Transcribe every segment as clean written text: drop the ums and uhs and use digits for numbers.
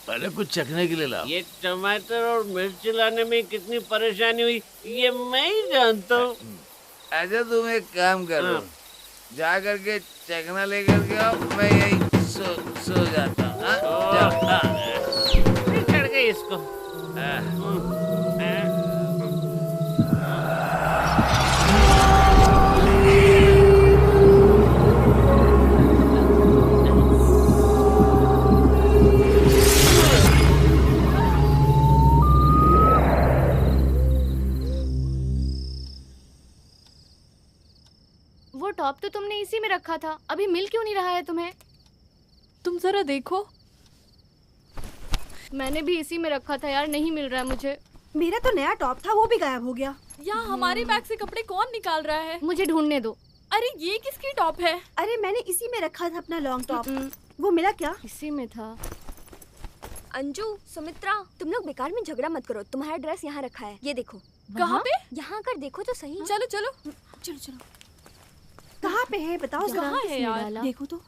पहले कुछ चखने के लिए ला। ये टमाटर और मिर्च लाने में कितनी परेशानी हुई ये मैं ही जानता हूँ। अच्छा तुम एक काम करो, जा करके चखना लेकर के आओ, मैं यही सो जाता हूँ। चढ़ गई इसको। वो टॉप तो तुमने इसी में रखा था, अभी मिल क्यों नहीं रहा है तुम्हें? तुम जरा देखो। मैंने भी इसी में रखा था यार, नहीं मिल रहा है मुझे। मेरा तो नया टॉप था, वो भी गायब हो गया। यहाँ हमारे बैग से कपड़े कौन निकाल रहा है? मुझे ढूंढने दो। अरे ये किसकी टॉप है? अरे मैंने इसी में रखा था अपना लॉन्ग टॉप। वो मिला क्या? इसी में था। अंजू, सुमित्रा, तुम लोग बेकार में झगड़ा मत करो। तुम्हारा ड्रेस यहाँ रखा है, ये देखो। कहाँ पे? यहाँ कर देखो तो सही। चलो चलो चलो चलो। कहाँ पे है बताओ जरा। कहाँ है यार? देखो तो।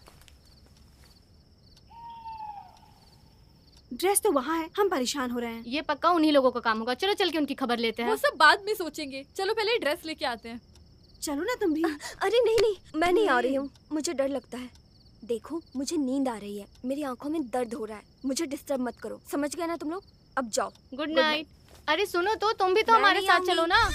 ड्रेस तो वहाँ है, हम परेशान हो रहे हैं। ये पक्का उन्हीं लोगों का काम होगा। चलो चल के उनकी खबर लेते हैं। वो सब बाद में सोचेंगे, चलो पहले ड्रेस लेके आते हैं। चलो ना तुम भी। अरे नहीं नहीं, मैं नहीं आ रही हूँ, मुझे डर लगता है। देखो मुझे नींद आ रही है, मेरी आंखों में दर्द हो रहा है, मुझे डिस्टर्ब मत करो, समझ गए ना तुम लोग? अब जाओ। Good night. अरे सुनो तो, तुम भी तो हमारे साथ चलो ना।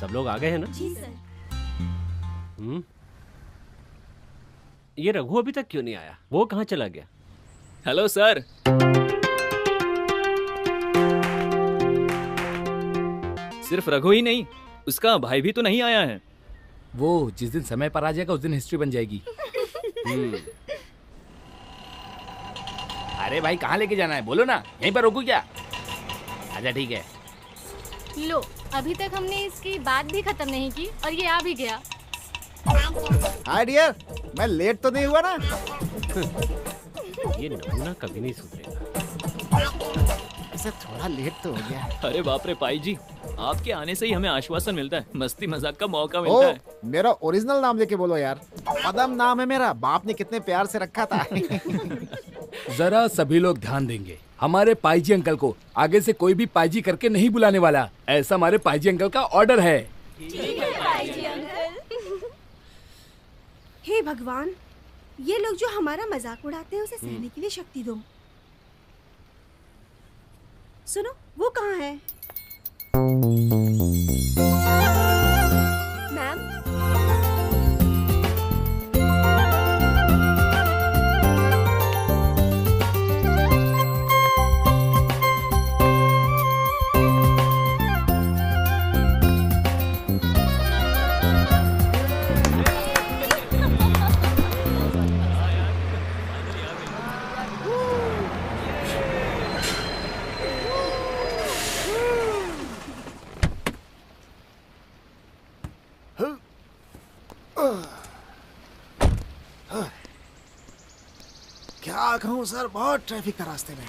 सब लोग आ गए हैं ना? जी सर। ये रघु अभी तक क्यों नहीं आया? वो कहाँ चला गया? Hello sir. सिर्फ रघु ही नहीं, उसका भाई भी तो नहीं आया है। वो जिस दिन समय पर आ जाएगा उस दिन हिस्ट्री बन जाएगी। अरे भाई कहाँ लेके जाना है बोलो ना, यहीं पर रोकू क्या? अच्छा ठीक है। लो, अभी तक हमने इसकी बात भी खत्म नहीं की और ये आ भी गया। हाय डियर, मैं लेट तो नहीं हुआ ना? ये नमूना कभी नहीं सुधरेगा। ऐसा थोड़ा लेट तो हो गया। अरे बाप रे पाई जी, आपके आने से ही हमें आश्वासन मिलता है, मस्ती मजाक का मौका मिलता है। मेरा ओरिजिनल नाम लेके बोलो यार। पदम नाम है मेरा, बाप ने कितने प्यार से रखा था। जरा सभी लोग ध्यान देंगे, हमारे पाईजी अंकल को आगे से कोई भी पाईजी करके नहीं बुलाने वाला, ऐसा हमारे पाईजी अंकल का ऑर्डर है। ठीक है पाईजी अंकल। हे भगवान, ये लोग जो हमारा मजाक उड़ाते हैं उसे सहने के लिए शक्ति दो। सुनो, वो कहाँ है? मैम, क्या कहूँ सर, बहुत ट्रैफिक था रास्ते में।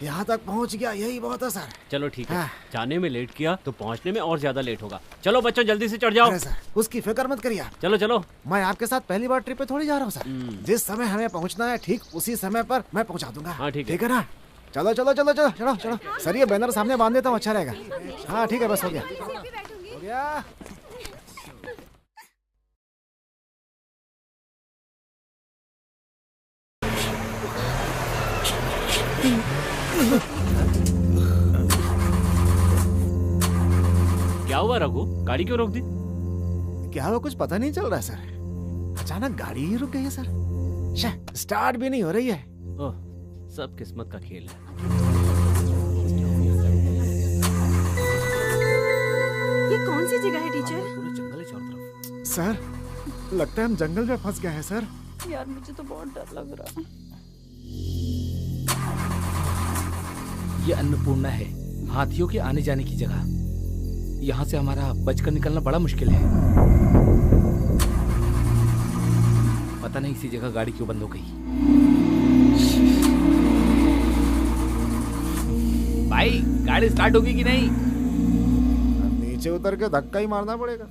यहाँ तक पहुँच गया, यही बहुत है सर। चलो ठीक है, हाँ। जाने में लेट किया तो पहुंचने में और ज्यादा लेट होगा। चलो बच्चों जल्दी से चढ़ जाओ। अरे सर, उसकी फिक्र मत करिए आप। चलो चलो। मैं आपके साथ पहली बार ट्रिप पे थोड़ी जा रहा हूँ सर। जिस समय हमें पहुँचना है ठीक उसी समय पर मैं पहुँचा दूंगा। हाँ ठीक है ना? चलो चलो चलो चलो चलो चलो सर, ये बैनर सामने बांध देता हूँ, अच्छा रहेगा। हाँ ठीक है, बस हो गया हो गया। क्या हुआ रघु, गाड़ी क्यों रोक दी? क्या हुआ, कुछ पता नहीं चल रहा है सर। अचानक गाड़ी ही रुक गई है सर। स्टार्ट भी नहीं हो रही है। ओह, सब किस्मत का खेल है। ये कौन सी जगह है टीचर? पूरा जंगल है चारों तरफ। सर लगता है हम जंगल में फंस गए हैं सर। यार मुझे तो बहुत डर लग रहा है। ये अन्नपूर्णा है, हाथियों के आने जाने की जगह। यहाँ से हमारा बचकर निकलना बड़ा मुश्किल है। पता नहीं इसी जगह गाड़ी क्यों बंद हो गई। भाई गाड़ी स्टार्ट होगी कि नहीं? नीचे उतर के धक्का ही मारना पड़ेगा।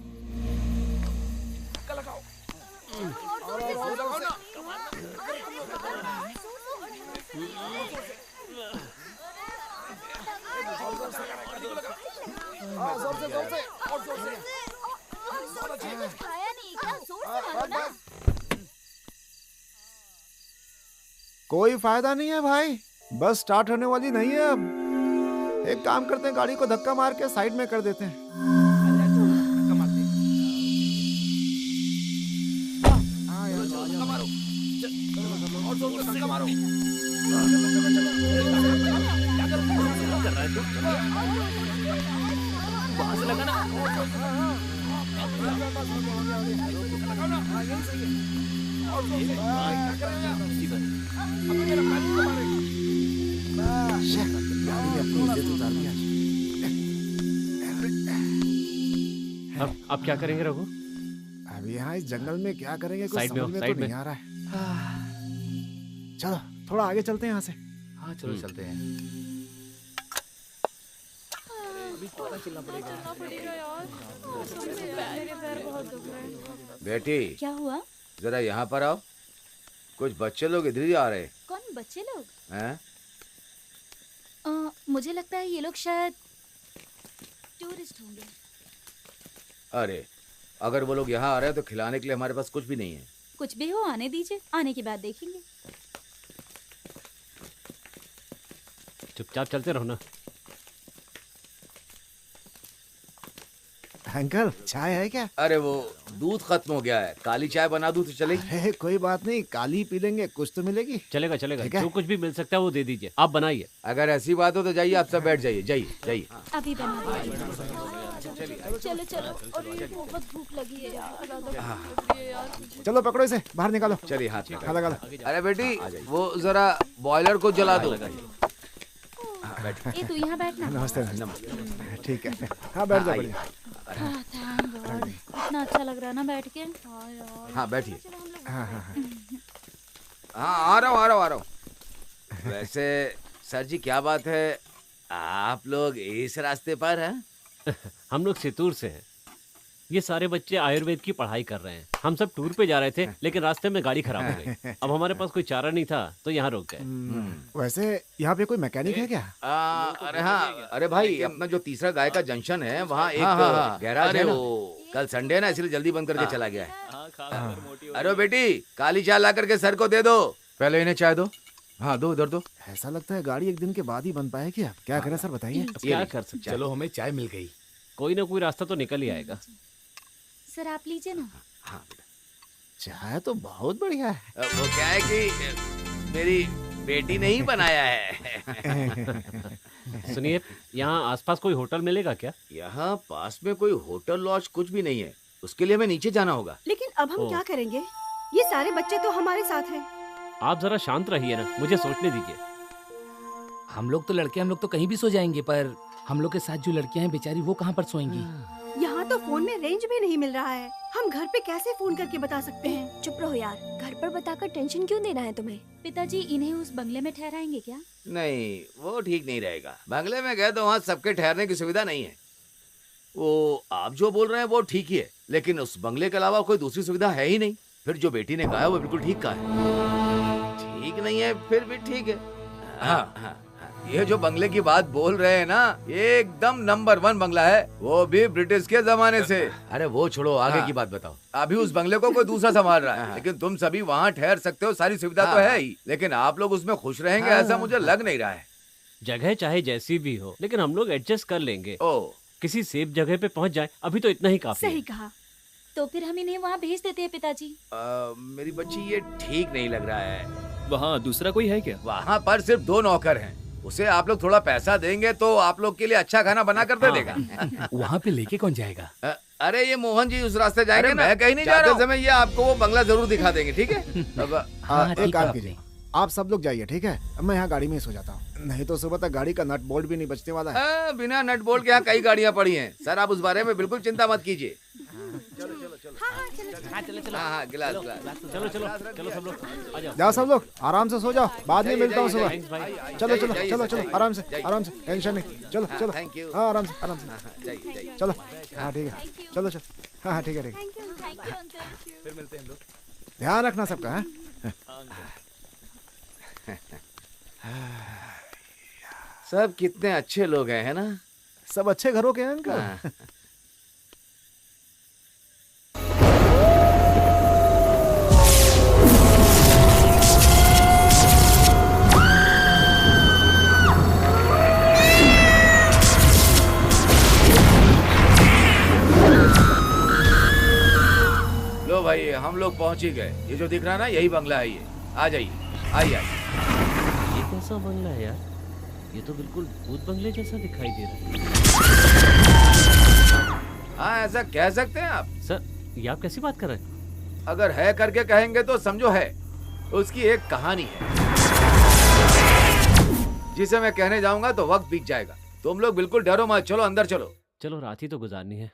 कोई फायदा नहीं है भाई, बस स्टार्ट होने वाली नहीं है अब। एक काम करते हैं, गाड़ी को धक्का मार के साइड में कर देते हैं। वहां से लगा ना। अब क्या करेंगे रघु? अब यहाँ इस जंगल में क्या करेंगे, कुछ साइड में समझ में साइड तो में नहीं आ रहा है। चलो थोड़ा आगे चलते हैं यहाँ से। हाँ चलो चलते हैं। बेटी क्या हुआ? जरा यहाँ पर आओ। कुछ बच्चे लोग इधर ही आ रहे कौन बच्चे लोग? हैं? मुझे लगता है ये लोग शायद टूरिस्ट होंगे। अरे अगर वो लोग यहाँ आ रहे हैं तो खिलाने के लिए हमारे पास कुछ भी नहीं है। कुछ भी हो, आने दीजिए, आने के बाद देखेंगे। चुपचाप चलते रहो ना। अंकल चाय है क्या? अरे वो दूध खत्म हो गया है, काली चाय बना दूं तो चलेगी? अरे कोई बात नहीं, काली पी लेंगे, कुछ तो मिलेगी। चलेगा चलेगा, ठीक है? जो कुछ भी मिल सकता है वो दे दीजिए, आप बनाइए। अगर ऐसी बात हो तो जाइए, आप सब बैठ जाइए, जाइए जाइए। अभी बना दीजिए। चलो चलो, और ये बहुत भूख लगी है यार। चलो पकड़ो इसे, बाहर निकालो। चलिए हाथ में खा लगा लो। अरे बेटी वो जरा बॉयलर को जला दो। ए तू यहाँ बैठना। नमस्ते नमस्ते। ठीक है, हाँ बैठ जाओ। बढ़िया। थैंक गॉड, इतना अच्छा लग रहा है ना बैठ के। हाँ बैठिए। हाँ हाँ हाँ। हाँ आ रहा हूँ। वैसे सर जी क्या बात है, आप लोग इस रास्ते पर हैं? हम लोग सितूर से हैं। ये सारे बच्चे आयुर्वेद की पढ़ाई कर रहे हैं। हम सब टूर पे जा रहे थे, लेकिन रास्ते में गाड़ी खराब हो गई। अब हमारे पास कोई चारा नहीं था तो यहाँ रुक गए। वैसे यहाँ पे कोई मैकेनिक है क्या? अरे हाँ, अरे भाई अपना जो तीसरा गाय का जंक्शन है वहाँ एक गैराज है। वो कल संडे है ना, इसलिए जल्दी बंद करके चला गया है। अरे बेटी काली चाय ला करके सर को दे दो। पहले इन्हें चाय दो। हाँ दो, इधर दो। ऐसा लगता है गाड़ी एक दिन के बाद ही बन पाएगी। अब क्या करें सर, बताइए। क्या कर सकते? चलो हमें चाय मिल गई। कोई ना कोई रास्ता तो निकल ही आएगा। सर आप लीजिए ना। हाँ चाय तो बहुत बढ़िया है। वो क्या है कि मेरी बेटी ने ही बनाया है। सुनिए, यहाँ आसपास कोई होटल मिलेगा क्या? यहाँ पास में कोई होटल लॉज कुछ भी नहीं है, उसके लिए हमें नीचे जाना होगा। लेकिन अब हम क्या करेंगे? ये सारे बच्चे तो हमारे साथ हैं। आप जरा शांत रहिए ना, मुझे सोचने दीजिए। हम लोग तो लड़के, हम लोग तो कहीं भी सो जाएंगे, पर हम लोग के साथ जो लड़कियां हैं बेचारी वो कहाँ पर सोएंगी? यहाँ तो फोन में रेंज भी नहीं मिल रहा है। हम घर पे कैसे फोन करके बता सकते हैं? चुप रहो यार, घर पर बताकर टेंशन क्यों देना है तुम्हें? पिताजी इन्हें उस बंगले में ठहराएंगे क्या? नहीं, वो ठीक नहीं रहेगा। बंगले में गए तो वहाँ सबके ठहरने की सुविधा नहीं है। वो आप जो बोल रहे हैं वो ठीक ही है, लेकिन उस बंगले के अलावा कोई दूसरी सुविधा है ही नहीं। फिर जो बेटी ने कहा है वो बिल्कुल ठीक कहा है। ठीक नहीं है फिर भी ठीक है। हाँ, हाँ, ये जो बंगले की बात बोल रहे हैं ना, ये एकदम नंबर 1 बंगला है, वो भी ब्रिटिश के जमाने से। अरे वो छोड़ो, आगे की बात बताओ। अभी उस बंगले को कोई दूसरा संभाल रहा है, लेकिन तुम सभी वहाँ ठहर सकते हो, सारी सुविधा तो है ही, लेकिन आप लोग उसमें खुश रहेंगे ऐसा मुझे लग नहीं रहा है। जगह चाहे जैसी भी हो, लेकिन हम लोग एडजस्ट कर लेंगे। किसी सेफ जगह पे पहुंच जाए, अभी तो इतना ही काफी है। सही कहा। तो फिर हम इन्हें वहाँ भेज देते हैं पिताजी। मेरी बच्ची, ये ठीक नहीं लग रहा है। वहाँ दूसरा कोई है क्या? वहाँ पर सिर्फ 2 नौकर हैं। उसे आप लोग थोड़ा पैसा देंगे तो आप लोग के लिए अच्छा खाना बना कर दे देगा। वहाँ पे लेके कौन जाएगा? अरे ये मोहन जी उस रास्ते जाएंगे ना, मैं कहीं नहीं जा रहा हूँ। समय ये आपको वो बंगला जरूर दिखा देंगे, ठीक है? एक काम कीजिए, आप सब लोग जाइए, ठीक है? मैं यहाँ गाड़ी में ही सो जाता हूँ, नहीं तो सुबह तक गाड़ी का नट बोल्ट भी नहीं बचने वाला है। बिना नट बोल्ट के यहाँ कई गाड़ियाँ पड़ी हैं सर, आप उस बारे में बिल्कुल चिंता मत कीजिए। हाँ, गिलास। चलो सब लोग आ जाओ। जाओ सब लोग आराम से सो जाओ, बाद में मिलता हूँ सुबह। चलो आराम से, टेंशन नहीं। चलो हाँ, आराम से। चलो हाँ ठीक है, चलो हाँ ठीक है। फिर मिलते हैं हम लोग। ध्यान रखना सबका। है सब कितने अच्छे लोग हैं, है ना? सब अच्छे घरों के हैं अंकल। लो भाई, हम लोग पहुंच ही गए। ये जो दिख रहा है ना, यही बंगला है। ये आ जाइए, आइए। ये कैसा बंगला है यार? ये तो बिल्कुल भूत बंगले जैसा दिखाई दे रहा है। हाँ, ऐसा कह सकते हैं आप। सर, ये आप कैसी बात कर रहे हैं? अगर है करके कहेंगे तो समझो है। उसकी एक कहानी है जिसे मैं कहने जाऊंगा तो वक्त बीत जाएगा। तुम लोग बिल्कुल डरो मत, चलो अंदर चलो। चलो, रात ही तो गुजारनी है।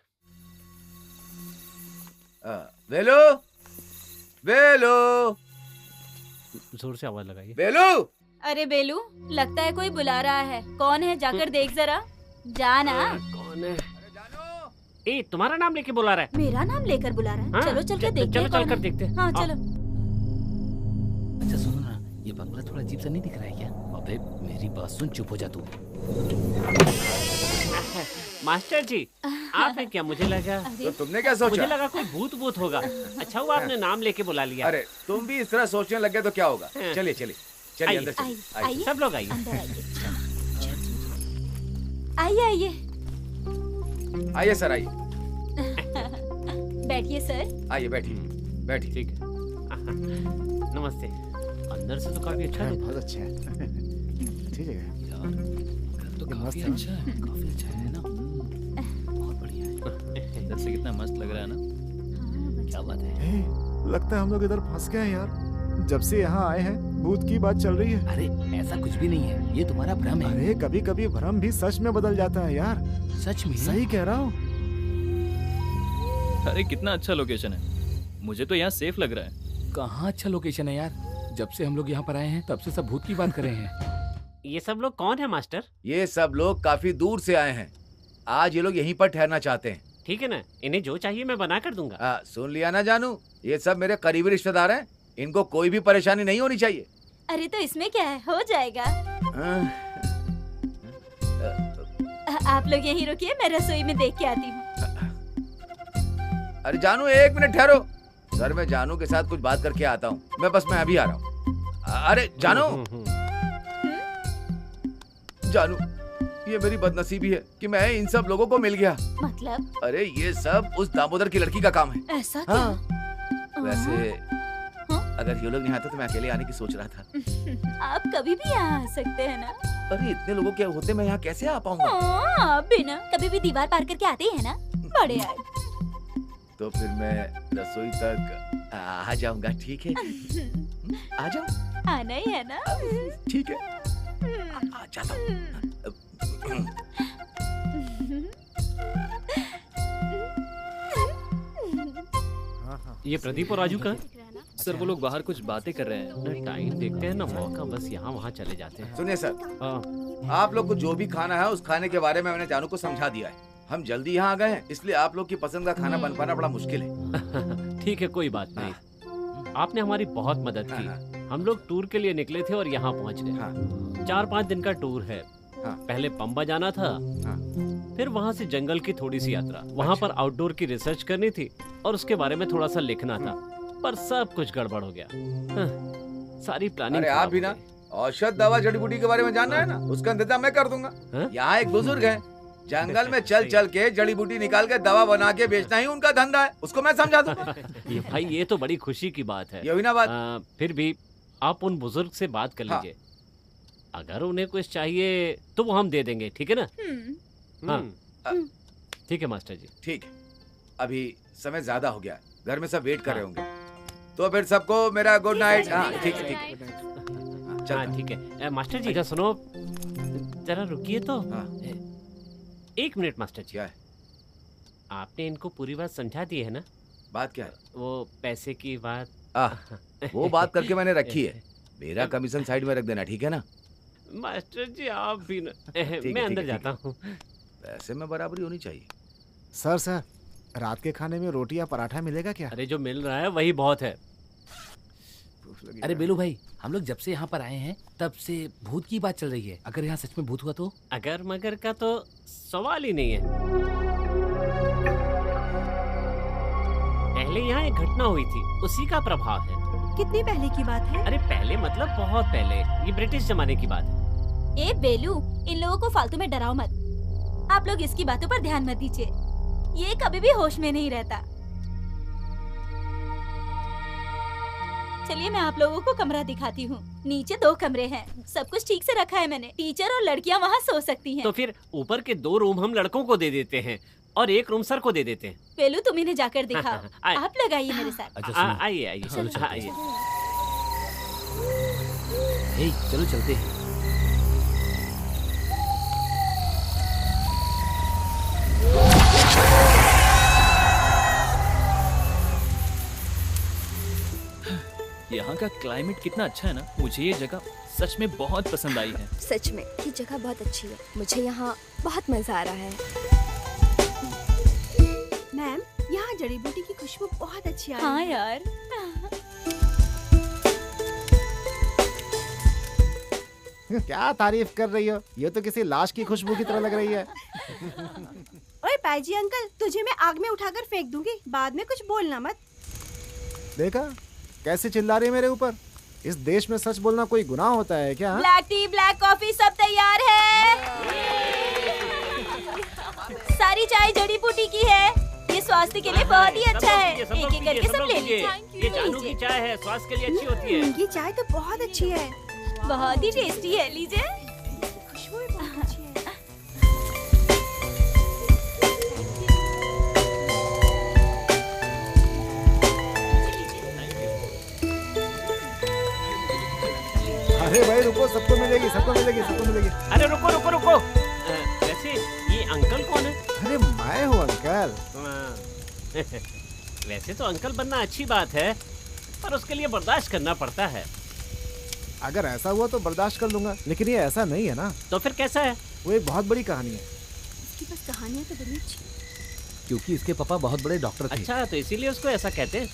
बेलू, जोर से आवाज लगाइए। बेलू। अरे बेलू, लगता है कोई बुला रहा है। कौन है? जाकर देख जरा। जाना। कौन है? ए, तुम्हारा नाम लेके बुला रहा है। मेरा नाम लेकर बुला रहा है? हाँ? चलो चल के देखते हैं। चल कर देखते हैं। हाँ चलो। अच्छा सुनो ना, ये बंगला थोड़ा अजीब सा नहीं दिख रहा है क्या? अबे मेरी बात सुन, चुप हो जा तू। मास्टर जी, आप हैं क्या? मुझे लगा। तो तुमने क्या सोचा? मुझे लगा कोई भूत होगा। अच्छा हुआ आपने नाम लेके बुला लिया। अरे तुम भी इस तरह सोचने लगे तो क्या होगा? चलिए अंदर चलिए। आइए, सब लोग आइए। आइए सर, आइए। बैठिए सर। आइए, बैठिए। ठीक है। नमस्ते। अंदर से तो काफी अच्छा है। बहुत अच्छा है। ठीक है यार, तो काफी अच्छा है ना? बहुत बढ़िया है। इधर से कितना मस्त लग रहा है ना? क्या बात है? लगता है हम लोग इधर फंस गए हैं यार। जब से यहाँ आए हैं भूत की बात चल रही है। अरे ऐसा कुछ भी नहीं है, ये तुम्हारा भ्रम है। अरे कभी कभी भ्रम भी सच में बदल जाता है यार। सच में? सही कह रहा हूँ। अरे कितना अच्छा लोकेशन है, मुझे तो यहाँ सेफ लग रहा है। कहाँ अच्छा लोकेशन है यार? जब से हम लोग यहाँ पर आए हैं तब से सब भूत की बात कर रहे हैं। ये सब लोग कौन है मास्टर? ये सब लोग काफी दूर से आए हैं। आज ये लोग यहीं पर ठहरना चाहते हैं। ठीक है ना, इन्हें जो चाहिए मैं बना कर दूंगा। सुन लिया ना जानू, ये सब मेरे करीबी रिश्तेदार हैं। इनको कोई भी परेशानी नहीं होनी चाहिए। अरे तो इसमें क्या है, हो जाएगा। आप लोग यहीं रुकिए, मैं रसोई में देख के आती हूँ। अरे जानू, 1 मिनट ठहरो। सर, मैं जानू के साथ कुछ बात करके आता हूँ। मैं अभी आ रहा हूँ। अरे जानू, ये मेरी बदनसीबी है कि मैं इन सब लोगों को मिल गया। मतलब? अरे ये सब उस दामोदर की लड़की का काम है। ऐसा क्या? हाँ। वैसे अगर ये लोग नहीं आते तो मैं अकेले आने की सोच रहा था। आप कभी भी यहाँ आ सकते हैं ना? अरे इतने लोगों के होते मैं यहाँ कैसे आ पाऊंगा? आप भी ना कभी भी दीवार पार करके आते हैं ना, बड़े यार। तो फिर मैं रसोई तक आ जाऊंगा, ठीक है? आ जाऊं? आना ही है ना? ठीक है, आ जाता हूँ। ये प्रदीप और राजू का सर वो लोग बाहर कुछ बातें कर रहे हैं। ना टाइम देखते हैं ना मौका, बस यहाँ वहाँ चले जाते हैं। सुनिए सर, आप लोग को जो भी खाना है उस खाने के बारे में मैंने जानू को समझा दिया है। हम जल्दी यहाँ आ गए हैं, इसलिए आप लोग की पसंद का खाना बन पाना बड़ा मुश्किल है। ठीक है, कोई बात नहीं। आपने हमारी बहुत मदद की। हम लोग टूर के लिए निकले थे और यहाँ पहुँच गए। 4-5 दिन का टूर है। पहले पंबा जाना था, फिर वहाँ से जंगल की थोड़ी सी यात्रा, वहाँ पर आउटडोर की रिसर्च करनी थी और उसके बारे में थोड़ा सा लिखना था, पर सब कुछ गड़बड़ हो गया। सारी प्लानिंग। अरे आप भी ना औषध दवा जड़ी बूटी के बारे में जानना है ना, उसका इंतजाम मैं कर दूंगा। यहाँ एक बुजुर्ग है, जंगल में चल चल के जड़ी बूटी निकाल के दवा बना के बेचना ही उनका धंधा है, उसको मैं समझा दूंगा। ये भाई ये तो बड़ी खुशी की बात है। यही ना बात। फिर भी आप उन बुजुर्ग से बात कर लीजिए। अगर उन्हें कुछ चाहिए तो वो हम दे देंगे, ठीक है ना? हाँ ठीक है मास्टर जी। ठीक है, अभी समय ज्यादा हो गया, घर में सब वेट कर रहे होंगे, तो फिर सबको मेरा गुड नाइट। ठीक है, ठीक है, ठीक है। मास्टर जी, अच्छा सुनो, जरा रुकिए तो। 1 मिनट मास्टर जी। क्या है? आपने इनको पूरी बात समझा दी है ना? बात क्या है? वो पैसे की बात। वो बात करके मैंने रखी है, मेरा कमीशन साइड में रख देना, ठीक है ना? मास्टर जी आप भी ना। मैं अंदर जाता हूँ। पैसे में बराबरी होनी चाहिए। सर रात के खाने में रोटी या पराठा मिलेगा क्या? अरे जो मिल रहा है वही बहुत है। अरे बेलू भाई, हम लोग जब से यहाँ पर आए हैं तब से भूत की बात चल रही है। अगर यहाँ सच में भूत हुआ तो? अगर मगर का तो सवाल ही नहीं है। पहले यहाँ एक घटना हुई थी, उसी का प्रभाव है। कितनी पहले की बात है? अरे पहले मतलब बहुत पहले, ये ब्रिटिश जमाने की बात है। ए बेलू, इन लोगों को फालतू में डराओ मत। आप लोग इसकी बातों पर ध्यान मत दीजिए, ये कभी भी होश में नहीं रहता। चलिए मैं आप लोगों को कमरा दिखाती हूँ। नीचे 2 कमरे हैं, सब कुछ ठीक से रखा है मैंने। टीचर और लड़कियाँ वहाँ सो सकती हैं। तो फिर ऊपर के 2 रूम हम लड़कों को दे देते हैं और 1 रूम सर को दे देते हैं। बेलू तुम इन्हें जाकर दिखाओ। आप लोग आइए मेरे साथ। आइए आइए आइए। चलो चलते हैं। यहाँ का क्लाइमेट कितना अच्छा है ना, मुझे ये जगह सच में बहुत पसंद आई है। सच में ये जगह बहुत अच्छी है, मुझे यहाँ बहुत मजा आ रहा है। मैम, यहाँ जड़ी बूटी की खुशबू बहुत अच्छी आ रही है। हाँ यार। क्या तारीफ कर रही हो, ये तो किसी लाश की खुशबू की तरह लग रही है। ओए पाजी अंकल, तुझे मैं आग में उठाकर फेंक दूंगी, बाद में कुछ बोलना मत। देखा कैसे चिल्ला रही है मेरे ऊपर। इस देश में सच बोलना कोई गुनाह होता है क्या? ब्लैक टी, ब्लैक कॉफी सब तैयार है। सारी चाय जड़ी बूटी की है, ये स्वास्थ्य के लिए बहुत ही अच्छा है। एक एक करके सब ले लीजिए। ये जानू की चाय है, स्वास्थ्य के लिए अच्छी होती है। ये चाय तो बहुत अच्छी है, बहुत ही टेस्टी है, लीजिए। खुशबू भी बहुत अच्छी है। अरे भाई रुको, सबको मिलेगी, सबको मिलेगी, सबको मिलेगी। अरे रुको रुको रुको, वैसे ये अंकल कौन है? अरे मैं हूँ अंकल। वैसे तो अंकल बनना अच्छी बात है, पर उसके लिए बर्दाश्त करना पड़ता है। अगर ऐसा हुआ तो बर्दाश्त कर लूंगा, लेकिन ये ऐसा नहीं है ना। तो फिर कैसा है? वो एक बहुत बड़ी कहानी है। इसकी बस कहानियाँ तो बड़ी अच्छी, क्योंकि इसके पापा बहुत बड़े डॉक्टर थे। अच्छा, तो इसीलिए उसको ऐसा कहते हैं।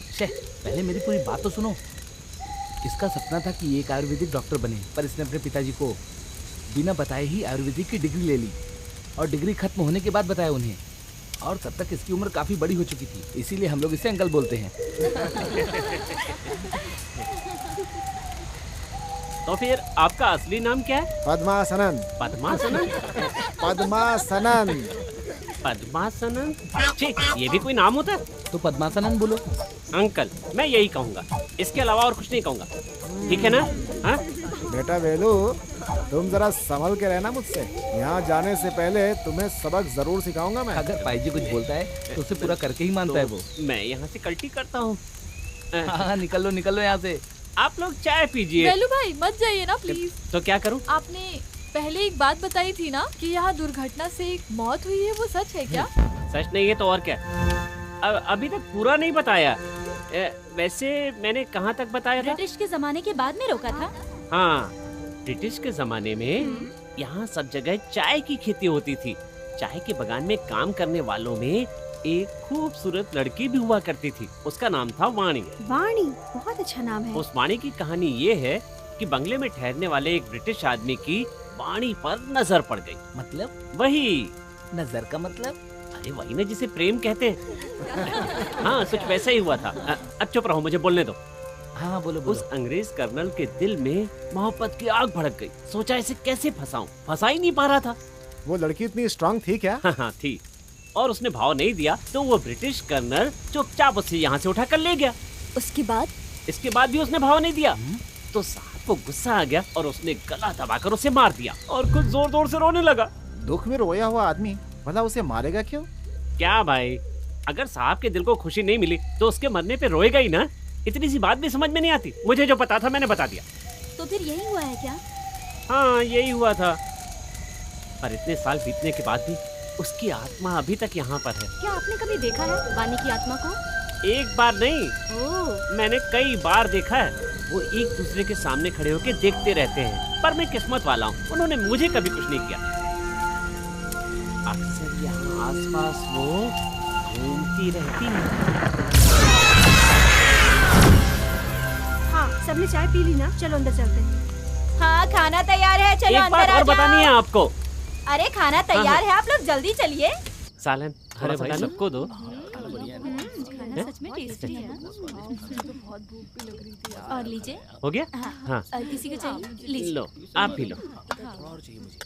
पहले मेरी पूरी बात तो सुनो। इसका सपना था कि एक आयुर्वेदिक डॉक्टर बने, पर इसने अपने पिताजी को बिना बताए ही आयुर्वेदिक की डिग्री ले ली और डिग्री खत्म होने के बाद बताया उन्हें, और तब तक इसकी उम्र काफी बड़ी हो चुकी थी, इसीलिए हम लोग इसे अंकल बोलते हैं। तो फिर आपका असली नाम क्या है? पद्मासनन। पद्मासनन? पद्मासनन। पद्मासनन? ठीक, ये भी कोई नाम होता है? तो पद्मासनन बोलो। अंकल, मैं यही कहूँगा, इसके अलावा और कुछ नहीं कहूँगा, ठीक है ना? हाँ? बेटा वेलू, तुम जरा संभल के रहना मुझसे। यहाँ जाने से पहले तुम्हें सबक जरूर सिखाऊंगा मैं। अगर पाईजी कुछ बोलता है तो उसे पूरा करके ही मानता है वो। मैं यहाँ से कल्टी करता हूँ। हाँ, निकल लो यहाँ से। आप लोग चाय पीजिए। वेलू भाई मत जाइए ना प्लीज। तो क्या करूँ? आपने पहले एक बात बताई थी ना कि यहाँ दुर्घटना से एक मौत हुई है, वो सच है क्या? सच नहीं है तो और क्या? अभी तक पूरा नहीं बताया। वैसे मैंने कहाँ तक बताया था? ब्रिटिश के जमाने के बाद में रोका था। हाँ, ब्रिटिश के जमाने में यहाँ सब जगह चाय की खेती होती थी। चाय के बगान में काम करने वालों में एक खूबसूरत लड़की भी हुआ करती थी। उसका नाम था वाणी। वाणी, बहुत अच्छा नाम है। उस वाणी की कहानी ये है कि बंगले में ठहरने वाले एक ब्रिटिश आदमी की वाणी पर नजर पड़ गई। मतलब? वही नजर का मतलब? अरे वही ना जिसे प्रेम कहते हैं। हाँ, कुछ वैसा ही हुआ था। अब चुप रहो, मुझे बोलने दो। हाँ बोलो बोलो। उस अंग्रेज कर्नल के दिल में मोहब्बत की आग भड़क गई। सोचा इसे कैसे फंसाऊं, फंसा ही नहीं पा रहा था। वो लड़की इतनी स्ट्रांग थी क्या? हाँ थी। और उसने भाव नहीं दिया तो वो ब्रिटिश कर्नल चुपचाप उसे यहाँ से उठा कर ले गया। उसके बाद? इसके बाद भी उसने भाव नहीं दिया तो साहब को गुस्सा आ गया और उसने गला दबाकर उसे मार दिया और खुद जोर जोर से रोने लगा। दुख में रोया हुआ आदमी भला उसे मारेगा क्यों? क्या भाई, अगर साहब के दिल को खुशी नहीं मिली तो उसके मरने पे रोएगा ही ना। इतनी सी बात भी समझ में नहीं आती। मुझे जो पता था मैंने बता दिया। तो फिर यही हुआ है क्या? हाँ, यही हुआ था। पर इतने साल बीतने के बाद भी उसकी आत्मा अभी तक यहाँ पर है। क्या आपने कभी देखा है वाणी की आत्मा को? एक बार नहीं, मैंने कई बार देखा है। वो एक दूसरे के सामने खड़े होकर देखते रहते हैं। पर मैं किस्मत वाला हूँ, उन्होंने मुझे कभी कुछ नहीं किया। अक्सर यहाँ आसपास वो घूमती रहती है। हाँ, सबने चाय पी ली ना? चलो अंदर चलते हैं। हाँ, खाना तैयार है, चलो एक अंदर बात आ और जाओ। बतानी है आपको। अरे खाना तैयार है, आप लोग जल्दी चलिए। सालन, अरे भाई सबको दो। खाना सच में टेस्टी है। बहुत भूख भी लग रही थी। और लीजिए। हो गया? हाँ। और किसी को चाहिए? लीजिए। लो, आप भी लो।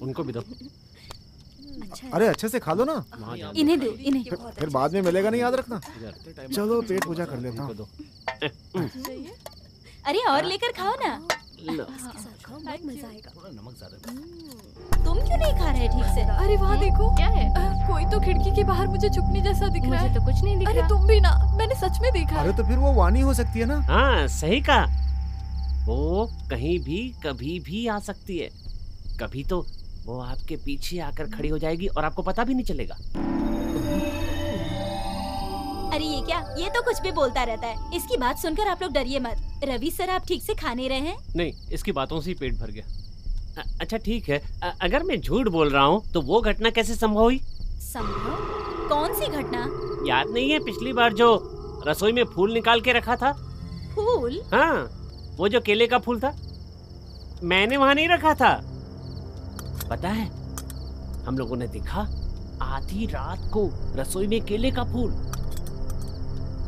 उनको भी दो। अरे अच्छे से खा लो ना। इन्हें दो, इन्हें। फिर बाद में मिलेगा नहीं, याद रखना। चलो पेट पूजा कर लेता हूँ। अरे और लेकर खाओ ना। मजा आएगा। नमक ज्यादा। तुम क्यों नहीं खा रहे ठीक से? अरे वहाँ देखो, क्या है? कोई तो खिड़की के बाहर मुझे झुकने जैसा दिख रहा है। मुझे तो कुछ नहीं दिख रहा। अरे तुम भी ना, मैंने सच में देखा। अरे तो फिर वो वाणी हो सकती है ना? हाँ, सही कहा। वो कहीं भी कभी भी आ सकती है। कभी तो वो आपके पीछे आकर खड़ी हो जाएगी और आपको पता भी नहीं चलेगा। अरे ये क्या? ये तो कुछ भी बोलता रहता है। इसकी बात सुनकर आप लोग डरिए मत। रवि सर, आप ठीक से खा नहीं रहे हैं? नहीं, इसकी बातों से ही पेट भर गया। अच्छा ठीक है, अगर मैं झूठ बोल रहा हूँ तो वो घटना कैसे संभव हुई? संभव? कौन सी घटना? याद नहीं है पिछली बार जो रसोई में फूल निकाल के रखा था? फूल? हाँ, वो जो केले का फूल था, मैंने वहाँ नहीं रखा था। पता है, हम लोगों ने देखा आधी रात को रसोई में केले का फूल।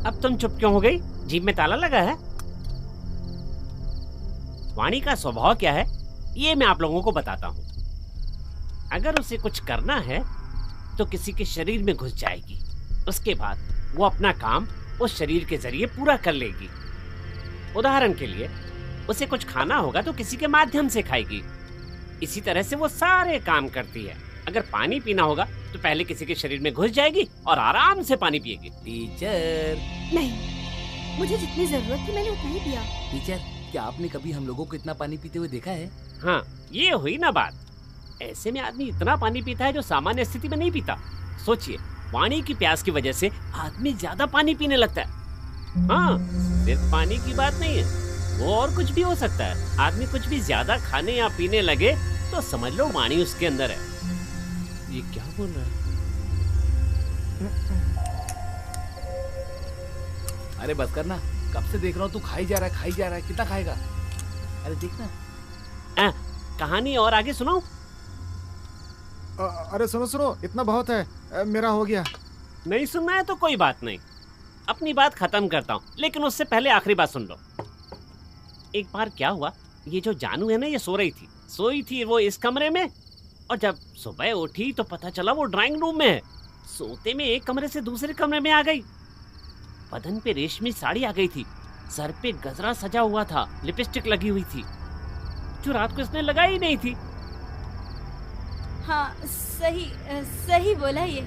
अब तुम चुप क्यों हो गई? जीभ में ताला लगा है? वाणी का स्वभाव क्या है ये मैं आप लोगों को बताता हूँ। अगर उसे कुछ करना है तो किसी के शरीर में घुस जाएगी। उसके बाद वो अपना काम उस शरीर के जरिए पूरा कर लेगी। उदाहरण के लिए, उसे कुछ खाना होगा तो किसी के माध्यम से खाएगी। इसी तरह से वो सारे काम करती है। अगर पानी पीना होगा तो पहले किसी के शरीर में घुस जाएगी और आराम से पानी पिएगी। टीचर। नहीं, मुझे जितनी जरूरत थी मैंने उतना ही पिया। टीचर, क्या आपने कभी हम लोगों को इतना पानी पीते हुए देखा है? हाँ, ये हुई ना बात। ऐसे में आदमी इतना पानी पीता है जो सामान्य स्थिति में नहीं पीता। सोचिए, वाणी की प्यास की वजह से आदमी ज्यादा पानी पीने लगता है। हाँ, सिर्फ पानी की बात नहीं है, वो और कुछ भी हो सकता है। आदमी कुछ भी ज्यादा खाने या पीने लगे तो समझ लो वाणी उसके अंदर है। ये क्या बोल रहा है? अरे बस करना, कब से देख रहा हूँ तू खाई जा रहा है, खाई जा रहा है। कितना खाएगा? अरे देखना। कहानी और आगे सुनाओ। अरे सुनो सुनो, इतना बहुत है, मेरा हो गया। नहीं सुनना है तो कोई बात नहीं, अपनी बात खत्म करता हूँ, लेकिन उससे पहले आखिरी बात सुन लो। एक बार क्या हुआ, ये जो जानू है ना, ये सोई थी वो इस कमरे में, और जब सुबह उठी तो पता चला वो ड्राइंग रूम में है। सोते में एक कमरे से दूसरे कमरे में आ गई। बदन पे रेशमी साड़ी आ गई थी, सर पे गजरा सजा हुआ था, लिपस्टिक लगी हुई थी, जो रात को इसने लगाई ही नहीं थी। हाँ, सही बोला ये।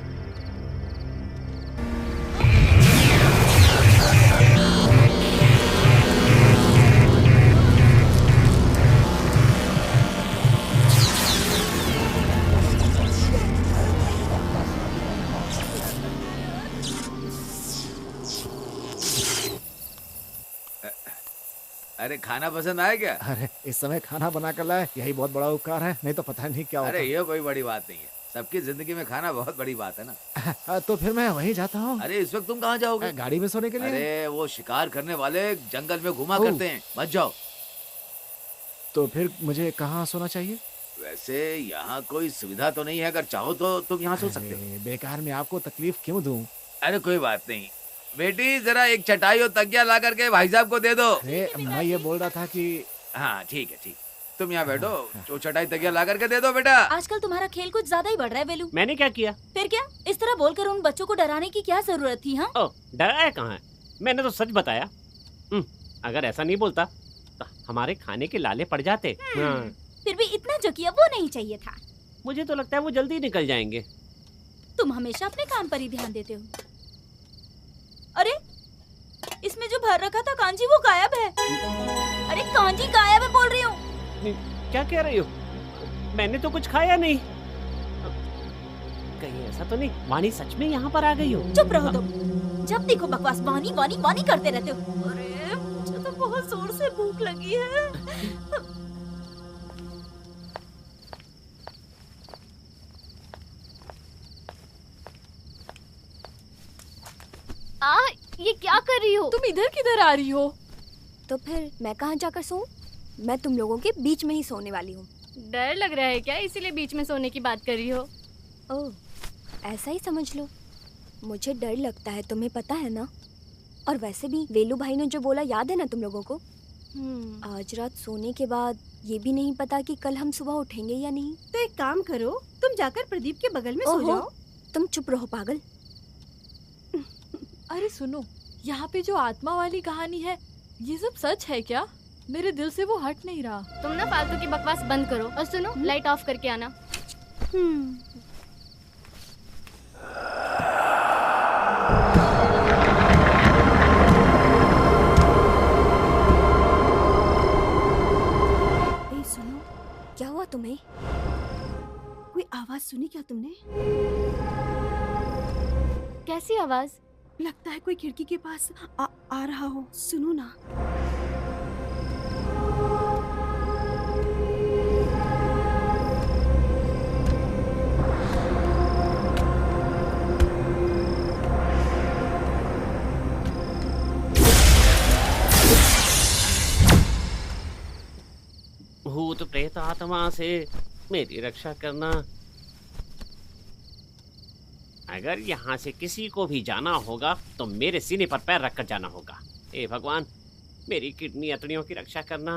अरे खाना पसंद आया क्या? अरे इस समय खाना बना कर लाए, यही बहुत बड़ा उपकार है, नहीं तो पता नहीं क्या होता। अरे ये कोई बड़ी बात नहीं है, सबकी जिंदगी में खाना बहुत बड़ी बात है ना। तो फिर मैं वहीं जाता हूँ। अरे इस वक्त तुम कहाँ जाओगे? गाड़ी में सोने के लिए। अरे वो शिकार करने वाले जंगल में घुमा करते हैं, मत जाओ। तो फिर मुझे कहाँ सोना चाहिए? वैसे यहाँ कोई सुविधा तो नहीं है, अगर चाहो तो तुम यहाँ सो सकते हो। बेकार में आपको तकलीफ क्यों दूं? अरे कोई बात नहीं बेटी, जरा एक चटाई और तकिया ला करके भाई साहब को दे दो। अरे मैं ये बोल रहा था कि हाँ ठीक है, ठीक, तुम यहाँ बैठो, जो चटाई तकिया ला करके दे दो बेटा। आजकल तुम्हारा खेल कुछ ज्यादा ही बढ़ रहा है वेलू। मैंने क्या किया? फिर क्या, इस तरह बोलकर उन बच्चों को डराने की क्या जरूरत थी? हाँ, डराया कहाँ है, मैंने तो सच बताया। अगर ऐसा नहीं बोलता तो हमारे खाने के लाले पड़ जाते। फिर भी इतना जो किया वो नहीं चाहिए था। मुझे तो लगता है वो जल्दी निकल जाएंगे। तुम हमेशा अपने काम पर ही ध्यान देते हो। अरे इसमें जो भर रखा था कांजी वो गायब है। अरे कांजी गायब है बोल रही हूँ। क्या कह रही हो? मैंने तो कुछ खाया नहीं। कहीं ऐसा तो नहीं वानी सच में यहाँ पर आ गई हो? चुप रहो तुम, जब देखो बकवास वानी वानी वानी करते रहते हो। अरे मुझे तो बहुत जोर से भूख लगी है। ये क्या कर रही हो? तुम इधर किधर आ रही हो? तो फिर मैं कहाँ जाकर सोऊं? मैं तुम लोगों के बीच में ही सोने वाली हूँ। डर लग रहा है क्या, इसीलिए बीच में सोने की बात कर रही हो? ओह, ऐसा ही समझ लो। मुझे डर लगता है, तुम्हें पता है ना। और वैसे भी वेलू भाई ने जो बोला याद है ना तुम लोगों को? आज रात सोने के बाद ये भी नहीं पता कि कल हम सुबह उठेंगे या नहीं। तो एक काम करो, तुम जाकर प्रदीप के बगल में सो जाओ। तुम चुप रहो पागल। अरे सुनो, यहाँ पे जो आत्मा वाली कहानी है ये सब सच है क्या? मेरे दिल से वो हट नहीं रहा। तुम ना फालतू की बकवास बंद करो और सुनो, लाइट ऑफ करके आना। सुनो, क्या हुआ तुम्हें? कोई आवाज सुनी क्या तुमने? कैसी आवाज? लगता है कोई खिड़की के पास आ रहा हो। सुनो ना। भूत प्रेत आत्मा से मेरी रक्षा करना। अगर यहाँ से किसी को भी जाना होगा तो मेरे सीने पर पैर रखकर जाना होगा। हे भगवान, मेरी किडनी अतड़ियों की रक्षा करना।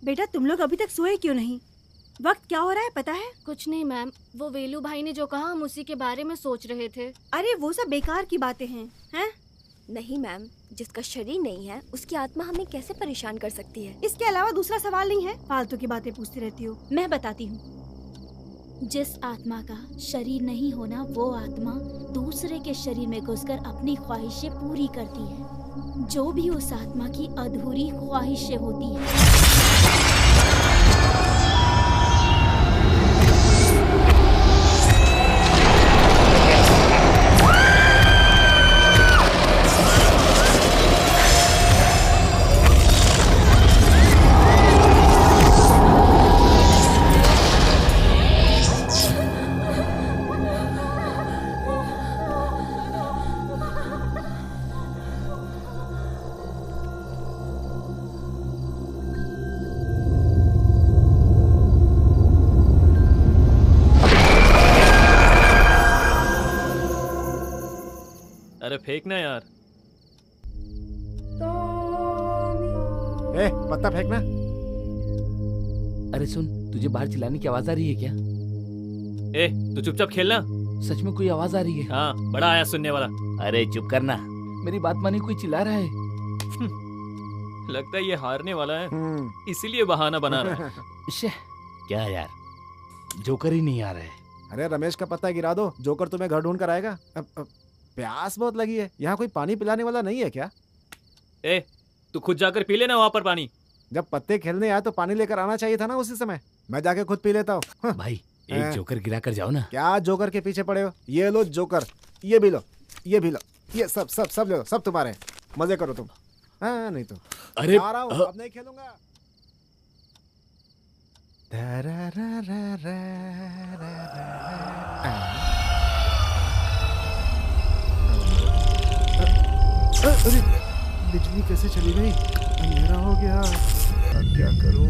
बेटा तुम लोग अभी तक सोए क्यों नहीं? वक्त क्या हो रहा है पता है? कुछ नहीं मैम, वो वेलू भाई ने जो कहा हम उसी के बारे में सोच रहे थे। अरे वो सब बेकार की बातें हैं। नहीं मैम, जिसका शरीर नहीं है उसकी आत्मा हमें कैसे परेशान कर सकती है? इसके अलावा दूसरा सवाल नहीं है, फालतू की बातें पूछती रहती हो। मैं बताती हूँ। जिस आत्मा का शरीर नहीं होना वो आत्मा दूसरे के शरीर में घुसकर अपनी ख्वाहिशें पूरी करती है, जो भी उस आत्मा की अधूरी ख्वाहिशें होती है। अरे फेंकना यार। पत्ता फेंकना। अरे सुन, तुझे बाहर चिल्लाने की आवाज आ रही है क्या? तू चुपचाप खेलना। सच में कोई आवाज आ रही है? हाँ, बड़ा आया सुनने वाला। अरे चुप करना, मेरी बात मानी, कोई चिल्ला रहा है। लगता है ये हारने वाला है, इसीलिए बहाना बना रहा है। क्या यार, जोकर ही नहीं आ रहा है। अरे रमेश का पत्ता गिरा दो, जोकर तुम्हें घर ढूंढ कर आएगा। प्यास बहुत लगी है, यहाँ कोई पानी पिलाने वाला नहीं है क्या? तू खुद जाकर पी लेना वहाँ पर पानी। जब पत्ते खेलने आए तो पानी लेकर आना चाहिए था ना उसी समय। मैं जाके खुद पी लेता हूँ। भाई एक जोकर गिरा कर जाओ ना। क्या जोकर के पीछे पड़े हो? ये लो जोकर, ये भी लो, ये भी लो, ये सब सब सब ले लो, सब तुम्हारे। मजे करो तुम। हाँ नहीं तो अरे आ रहा हूँ, अब नहीं खेलूंगा। अरे बिजली कैसे चली गई? अंधेरा हो गया, अब क्या करूं?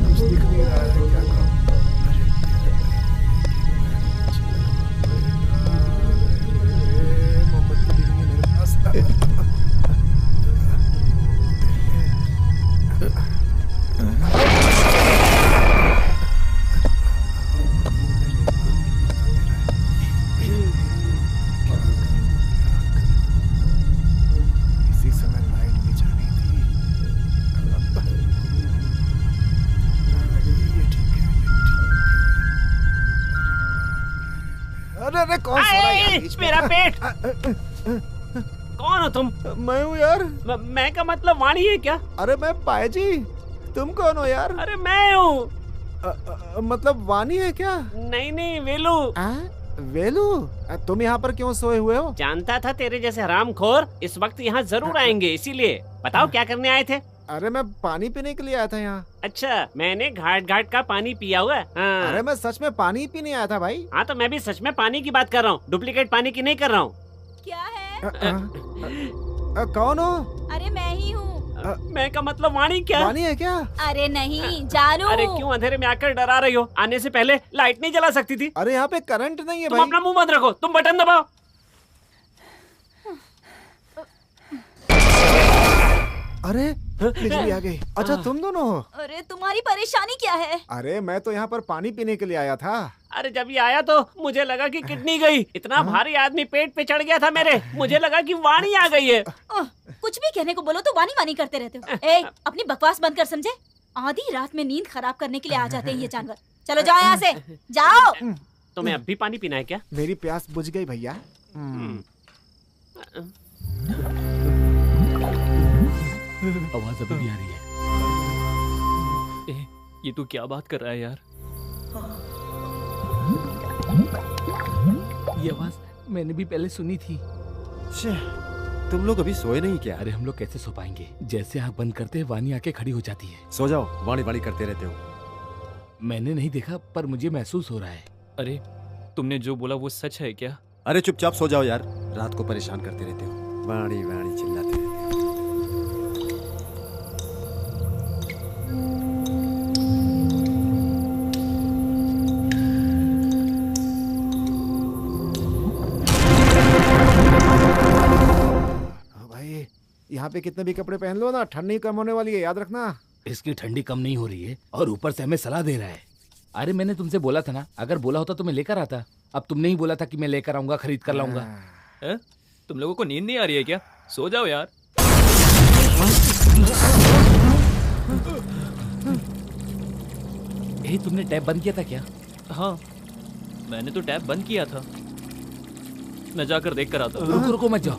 कुछ दिख नहीं रहा है, क्या करूं? मोमबत्ती भी नहीं है मेरे पास। अरे कौन सो रहा है यार बीच में? मेरा पेट। कौन हो तुम? मैं हूँ यार। मैं का मतलब वाणी है क्या? अरे मैं पायजी, तुम कौन हो यार? अरे मैं हूँ। मतलब वाणी है क्या? नहीं नहीं, वेलू। वेलू, तुम यहाँ पर क्यों सोए हुए हो? जानता था तेरे जैसे हरामखोर इस वक्त यहाँ जरूर आएंगे, इसीलिए। बताओ क्या करने आए थे? अरे मैं पानी पीने के लिए आया था यहाँ। अच्छा, मैंने घाट घाट का पानी पिया हुआ है। हाँ। अरे मैं सच में पानी पीने आया था भाई। हाँ तो मैं भी सच में पानी की बात कर रहा हूँ, डुप्लीकेट पानी की नहीं कर रहा हूँ। क्या है? कौन हो? अरे मैं ही हूँ। मैं का मतलब वाणी क्या? वाणी है क्या? अरे नहीं, जानू। अरे क्यों अंधेरे में आकर डरा रही हो? आने से पहले लाइट नहीं जला सकती थी? अरे यहाँ पे करंट नहीं है तुम भाई। अपना मुंह बंद रखो, तुम बटन दबाओ। अरे बिजली आ गई। अच्छा तुम दोनों हो? अरे तुम्हारी परेशानी क्या है? अरे मैं तो यहाँ पर पानी पीने के लिए आया था। अरे जब ये आया तो मुझे लगा कि किडनी गई। इतना भारी आदमी पेट पे चढ़ गया था मेरे, मुझे लगा कि वाणी आ गई है। कुछ भी कहने को बोलो तो वानी वानी करते रहते हो। ए, अपनी बकवास बंद कर, समझे? आधी रात में नींद खराब करने के लिए आ जाते हैं ये जानवर। चलो जाओ यहाँ से, जाओ। तुम्हें अब भी पानी पीना है क्या? मेरी प्यास बुझ गई भैया। आवाज अभी भी आ रही है। ये तू क्या बात कर रहा है यार? ये आवाज मैंने भी पहले सुनी थी। तुम लोग अभी सोए नहीं क्या? अरे हम लोग कैसे सो पाएंगे? जैसे आंख बंद करते हैं वाणी आके खड़ी हो जाती है। सो जाओ, वाणी वाणी करते रहते हो। मैंने नहीं देखा पर मुझे महसूस हो रहा है। अरे तुमने जो बोला वो सच है क्या? अरे चुपचाप सो जाओ यार, रात को परेशान करते रहते हो। वाणी वाणी चिल्लाते रहते हो। यहाँ पे कितने भी कपड़े पहन लो ना, ठंडी कम होने वाली है, याद रखना। इसकी ठंडी कम नहीं हो रही है और ऊपर से हमें सलाह दे रहा है। अरे मैंने तुमसे बोला था ना, अगर बोला होता तो मैं लेकर आता। अब तुमने ही बोला था कि मैं लेकर आऊंगा, खरीद कर लाऊंगा। तुम लोगों को नींद नहीं आ रही है क्या? सो जाओ यार। तुमने टैप बंद किया था क्या? हाँ मैंने तो टैप बंद किया था। मैं जाकर देख कर आता हूँ। रुको रुको मत जाओ,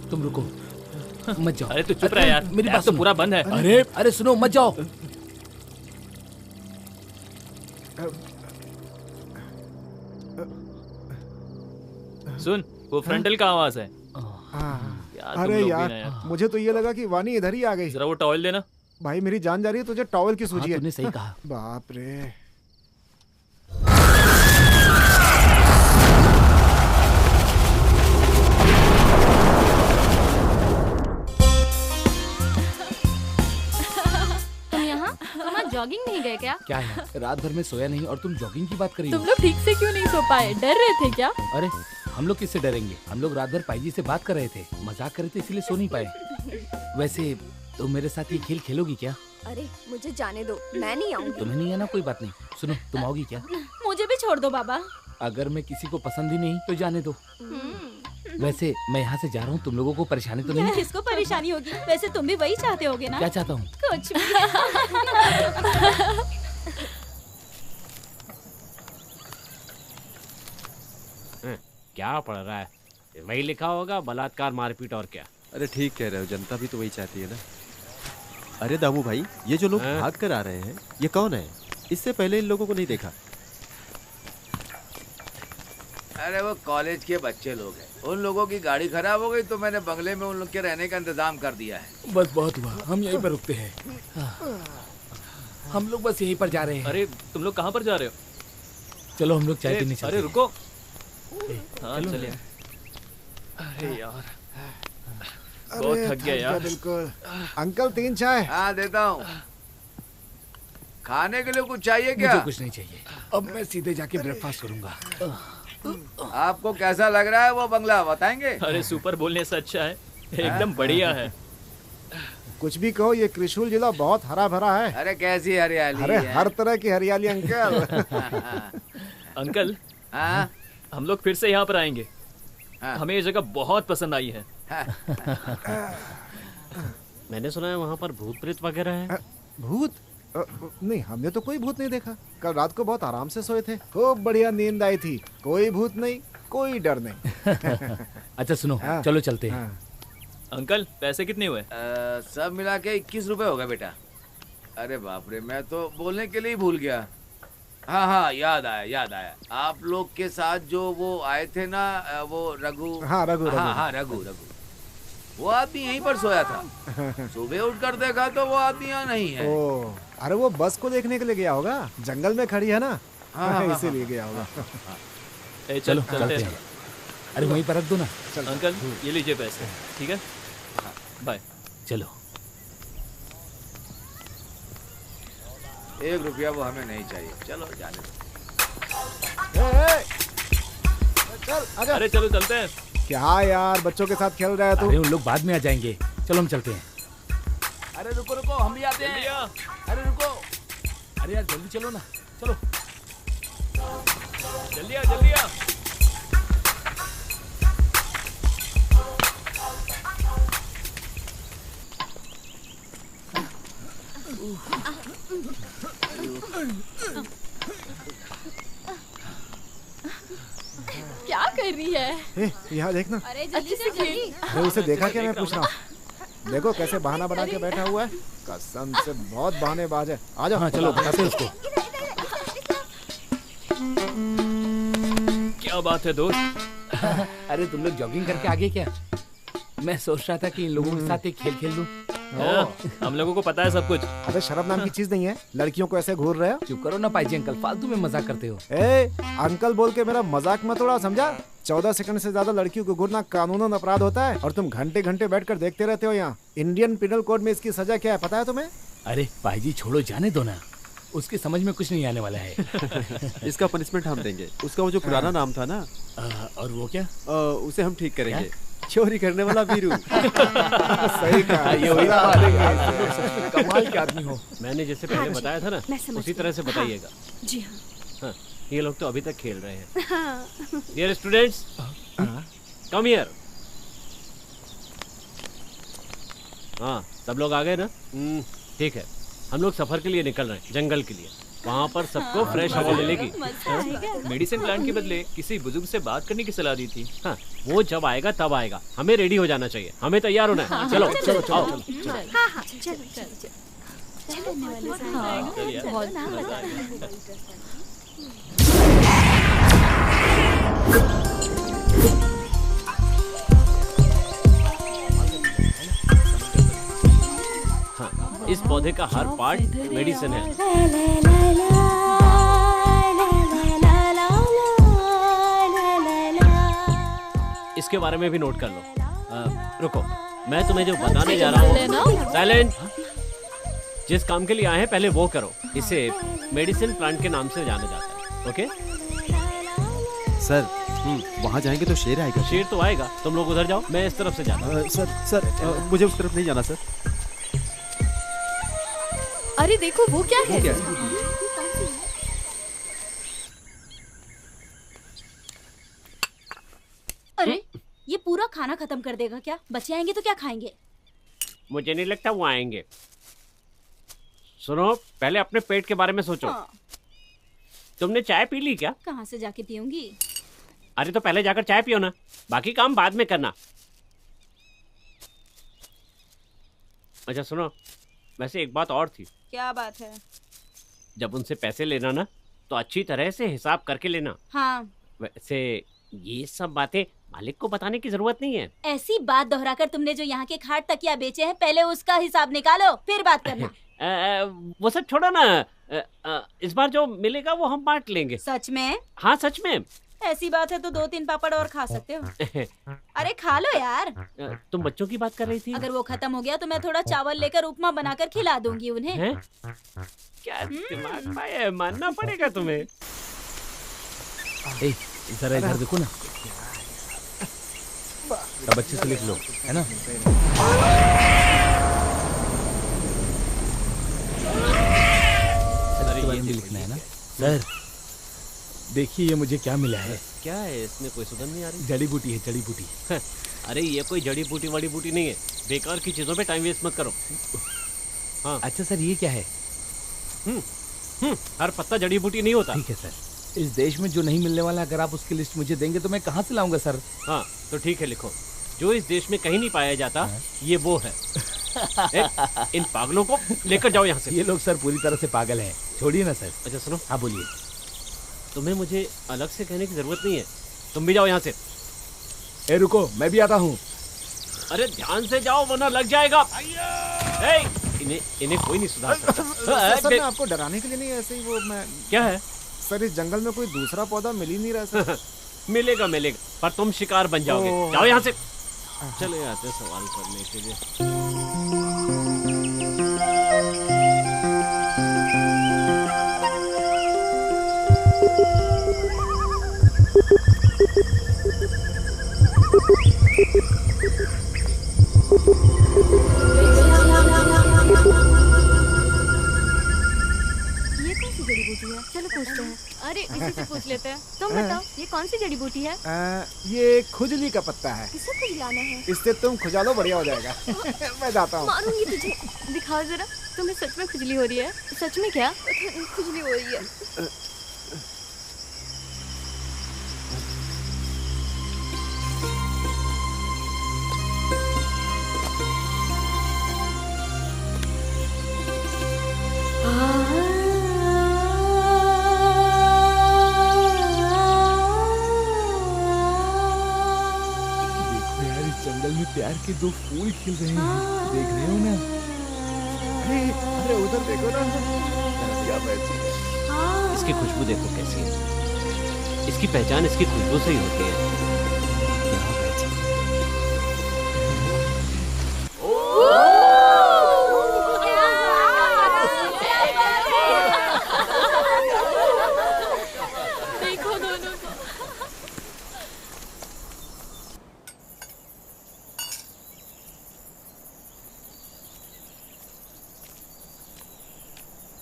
तुम रुको मत जाओ। अरे तू चुप रह यार, मेरी बात तो पूरा बंद है। अरे सुनो, मत जाओ। सुन, वो फ्रंटल का आवाज है। अरे यार मुझे तो ये लगा कि वाणी इधर ही आ गई। जरा वो टॉवल देना। भाई मेरी जान जा रही है, तुझे टॉवल की सूझी है। तूने सही कहा। बाप रे। जॉगिंग नहीं गए क्या? क्या है, रात भर में सोया नहीं और तुम जॉगिंग की बात कर रही हो? तुम लोग ठीक से क्यों नहीं सो पाए? डर रहे थे क्या? अरे हम लोग किससे डरेंगे? हम लोग रात भर पाईजी से बात कर रहे थे, मजाक कर रहे थे, इसलिए सो नहीं पाए। वैसे तुम मेरे साथ ये खेल खेलोगी क्या? अरे मुझे जाने दो, मैं नहीं आऊंगी। तुम्हें नहीं आना कोई बात नहीं। सुनो, तुम आओगी क्या? मुझे भी छोड़ दो बाबा। अगर मैं किसी को पसंद ही नहीं तो जाने दो। वैसे मैं यहाँ से जा रहा हूँ, तुम लोगों को परेशानी तो नहीं? किसको परेशानी होगी? वैसे तुम भी वही चाहते होगे ना? क्या चाहता हूँ? कुछ भी। क्या पढ़ रहा है? वही लिखा होगा, बलात्कार मारपीट और क्या। अरे ठीक कह रहे हो, जनता भी तो वही चाहती है ना। अरे दामू भाई, ये जो लोग भाग कर आ रहे हैं, ये कौन है? इससे पहले इन लोगों को नहीं देखा। अरे वो कॉलेज के बच्चे लोग हैं। उन लोगों की गाड़ी खराब हो गई तो मैंने बंगले में उन लोग के रहने का इंतजाम कर दिया है। बस बहुत हुआ, हम यहीं पर रुकते हैं। हम लोग बस यहीं पर जा रहे हैं। अरे तुम लोग कहाँ पर जा रहे हो? चलो हम लोग चाय पीने चलते हैं। अरे रुको। हाँ चलिए। अरे यार बहुत थक गया यार। बिल्कुल। अंकल 3 चाय। हाँ देता हूँ। खाने के लिए कुछ चाहिए क्या? मुझे कुछ नहीं चाहिए, अब मैं सीधे जाके ब्रेकफास्ट करूंगा। आपको कैसा लग रहा है वो बंगला, बताएंगे? अरे सुपर बोलने से अच्छा है, एकदम बढ़िया है। कुछ भी कहो, ये त्रिशूल जिला बहुत हरा भरा है। अरे कैसी हरियाली? अरे हर तरह की हरियाली अंकल। अंकल हम लोग फिर से यहाँ पर आएंगे। हमें ये जगह बहुत पसंद आई है। मैंने सुना है वहाँ पर भूत प्रेत वगैरह है। भूत? नहीं, हमने तो कोई भूत नहीं देखा। कल रात को बहुत आराम से सोए थे, खूब बढ़िया नींद आई थी। कोई भूत नहीं, कोई डर नहीं। अच्छा सुनो, चलो चलते हैं। अंकल पैसे कितने हुए? सब मिला के 21 रुपए हो गए बेटा। अरे बाप रे, मैं तो बोलने के लिए ही भूल गया। हाँ याद आया। आप लोग के साथ जो वो आए थे ना, वो रघु। हाँ रघु। वो आदमी यहीं पर सोया था। सुबह उठकर देखा तो वो आदमी यहाँ नहीं है। ओ, अरे वो बस को देखने के लिए गया होगा, जंगल में खड़ी है ना, इसीलिए गया होगा। चलो चलते हैं। अरे वहीं पर रख दो ना। अंकल ये लीजिए पैसे। ठीक है, बाय। चलो। 1 रुपया वो हमें नहीं चाहिए। चलो जाने दो। चल आजा। अरे चलो चलते हैं। क्या यार, बच्चों के साथ खेल रहा है तू? अरे उन लोग बाद में आ जाएंगे, चलो हम चलते हैं। अरे रुको, हम भी आते हैं। अरे रुको। अरे यार जल्दी चलो ना, चलो। जल्दी आ। क्या कर रही है? यहाँ देखना। अरे जल्दी से जल्दी। अरे उसे देखा क्या? मैं पूछ रहा हूँ। देखो कैसे बहाना बना के बैठा हुआ है। कसम से बहुत बहानेबाज है। आ जाओ। हाँ चलो बताते उसको। क्या बात है दोस्त? अरे तुम लोग जॉगिंग करके आगे क्या? मैं सोच रहा था कि इन लोगों के साथ एक खेल खेल लूं। हम लोगों को पता है सब कुछ। अरे शर्म नाम की चीज नहीं है, लड़कियों को ऐसे घूर रहे हो। चुप करो ना पाजी अंकल, फालतू में मजाक करते हो। अंकल बोल के मेरा मजाक मत उड़ा, समझा? 14 सेकंड से ज्यादा लड़कियों को घूरना कानूनन अपराध होता है, और तुम घंटे घंटे बैठकर देखते रहते हो। यहाँ इंडियन पिनल कोड में इसकी सजा क्या है पता है तुम्हें? अरे पाजी छोड़ो, जाने दो ना, उसकी समझ में कुछ नहीं आने वाला है। इसका पनिशमेंट हम देंगे। उसका वो जो पुराना नाम था ना, और वो क्या? उसे हम ठीक करेंगे। चोरी करने वाला वीरू। सही कहा। ये वही बात है, कमाल के आदमी हो। मैंने जैसे पहले बताया था ना, उसी तरह से बताइएगा। जी हाँ, ये लोग तो अभी तक खेल रहे हैं। Dear students, come here. हाँ सब लोग आ गए ना? ठीक है, हम लोग सफर के लिए निकल रहे हैं, जंगल के लिए। वहाँ पर सबको फ्रेश हवा मिलेगी। मेडिसिन प्लांट के बदले किसी बुजुर्ग से बात करने की सलाह दी थी। हाँ, वो जब आएगा तब आएगा, हमें रेडी हो जाना चाहिए, हमें तैयार होना है। चलो आओ। हाँ, इस पौधे का हर पार्ट मेडिसिन है। इसके बारे में भी नोट कर लो। रुको, मैं तुम्हें जो बताने जा रहा हूँ, साइलेंट। जिस काम के लिए आए हैं पहले वो करो। इसे मेडिसिन प्लांट के नाम से जाना जाता है। ओके सर, वहाँ जाएंगे तो शेर आएगा। शेर तो आएगा, तुम लोग उधर जाओ, मैं इस तरफ से जाता हूँ। सर मुझे उस तरफ नहीं जाना सर। अरे देखो वो क्या है? अरे ये पूरा खाना खत्म कर देगा क्या? बच्चे आएंगे तो क्या खाएंगे? मुझे नहीं लगता वो आएंगे। सुनो, पहले अपने पेट के बारे में सोचो। हाँ। तुमने चाय पी ली क्या? कहाँ से जाके पीऊंगी? अरे तो पहले जाकर चाय पियो ना, बाकी काम बाद में करना। अच्छा सुनो, वैसे एक बात और थी। क्या बात है? जब उनसे पैसे लेना ना तो अच्छी तरह से हिसाब करके लेना। हाँ। वैसे ये सब बातें मालिक को बताने की जरूरत नहीं है। ऐसी बात दोहराकर तुमने जो यहाँ के खाट तकिया बेचे हैं, पहले उसका हिसाब निकालो फिर बात करना। वो सब छोड़ो ना। इस बार जो मिलेगा वो हम बांट लेंगे। सच में? हाँ सच में। ऐसी बात है तो 2-3 पापड़ और खा सकते हो। अरे खा लो यार। तुम बच्चों की बात कर रही थी। अगर वो खत्म हो गया तो मैं थोड़ा चावल लेकर उपमा बनाकर खिला दूंगी उन्हें। हैं? क्या दिमाग पाया है, मानना पड़ेगा तुम्हें। जरा इधर देखो ना, सब अच्छे से लिख लो, है ना? लिखना है ना सर। देखिए ये मुझे क्या मिला है। क्या है इसमें? कोई सुगंध नहीं आ रही। जड़ी बूटी है, जड़ी बूटी। अरे ये कोई जड़ी बूटी वड़ी बूटी नहीं है। बेकार की चीजों पे टाइम वेस्ट मत करो। हाँ अच्छा सर, ये क्या है? हर पत्ता जड़ी बूटी नहीं होता। ठीक है सर। इस देश में जो नहीं मिलने वाला, अगर आप उसकी लिस्ट मुझे देंगे तो मैं कहाँ से लाऊंगा सर? हाँ तो ठीक है, लिखो। जो इस देश में कहीं नहीं पाया जाता ये वो है। इन पागलों को लेकर जाओ यहाँ से। ये लोग सर पूरी तरह से पागल हैं, छोड़िए ना सर। अच्छा सुनो। हाँ बोलिए। तुम्हें मुझे अलग से कहने की जरूरत नहीं है, तुम भी जाओ यहाँ से। ए रुको, मैं भी आता हूँ। अरे ध्यान से जाओ वरना लग जाएगा। इन्हें कोई नहीं सुधार सकता। सर मैं आपको डराने के लिए नहीं, ऐसे ही वो मैं। क्या है सर? इस जंगल में कोई दूसरा पौधा मिल ही नहीं रहा सर। मिलेगा मिलेगा, पर तुम शिकार बन जाओगे। जाओ यहाँ से। चले आते सवाल करने के लिए। ये कौन सी जड़ी बूटी है? चलो पूछते हैं। अरे इसी से पूछ लेते हैं। तुम बताओ ये कौन सी जड़ी बूटी है? ये खुजली का पत्ता है। किसे खुजलाना है? इससे तुम खुजा लो, बढ़िया हो जाएगा। मैं जाता हूँ। मारूंगी तुझे। दिखाओ जरा, तुम्हें सच में खुजली हो रही है? सच में क्या? खुजली हो रही है। जंगल में प्यार के दो फूल खिल रहे हैं, देख रहे हो ना? अरे उधर देखो ना, क्या बैठी है। इसकी खुशबू देखो कैसी है। इसकी पहचान इसकी खुशबू से ही होती है। यहाँ बैठी देखो दोनों को।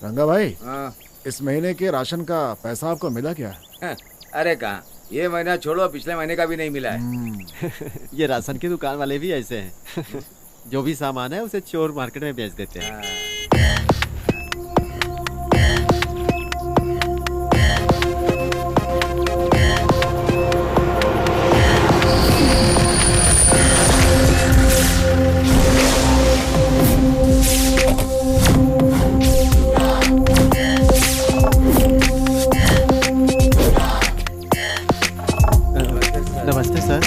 रंगा भाई, इस महीने के राशन का पैसा आपको मिला क्या? अरे कहाँ, ये महीना छोड़ो, पिछले महीने का भी नहीं मिला है। ये राशन की दुकान वाले भी ऐसे हैं। जो भी सामान है उसे चोर मार्केट में बेच देते हैं। नमस्ते सर।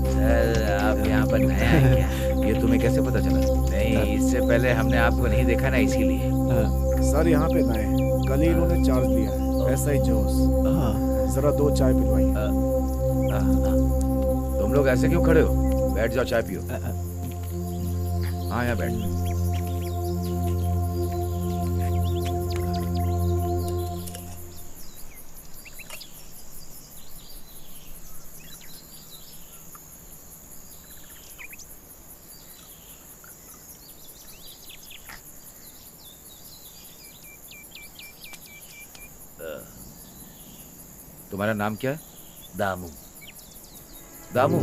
सर आप यहाँ पर नया हैं क्या? ये तुम्हें कैसे पता चला? नहीं, इससे पहले हमने आपको नहीं देखा ना, इसीलिए। सर यहाँ पे नए, कल ही इन्होंने चार्ज दिया है। ऐसा ही जोश। जरा 2 चाय पिलवाइए। तुम लोग ऐसे क्यों खड़े हो? बैठ जाओ, चाय पियो। हाँ यहाँ बैठ। तुम्हारा नाम क्या है? दामू। दामू,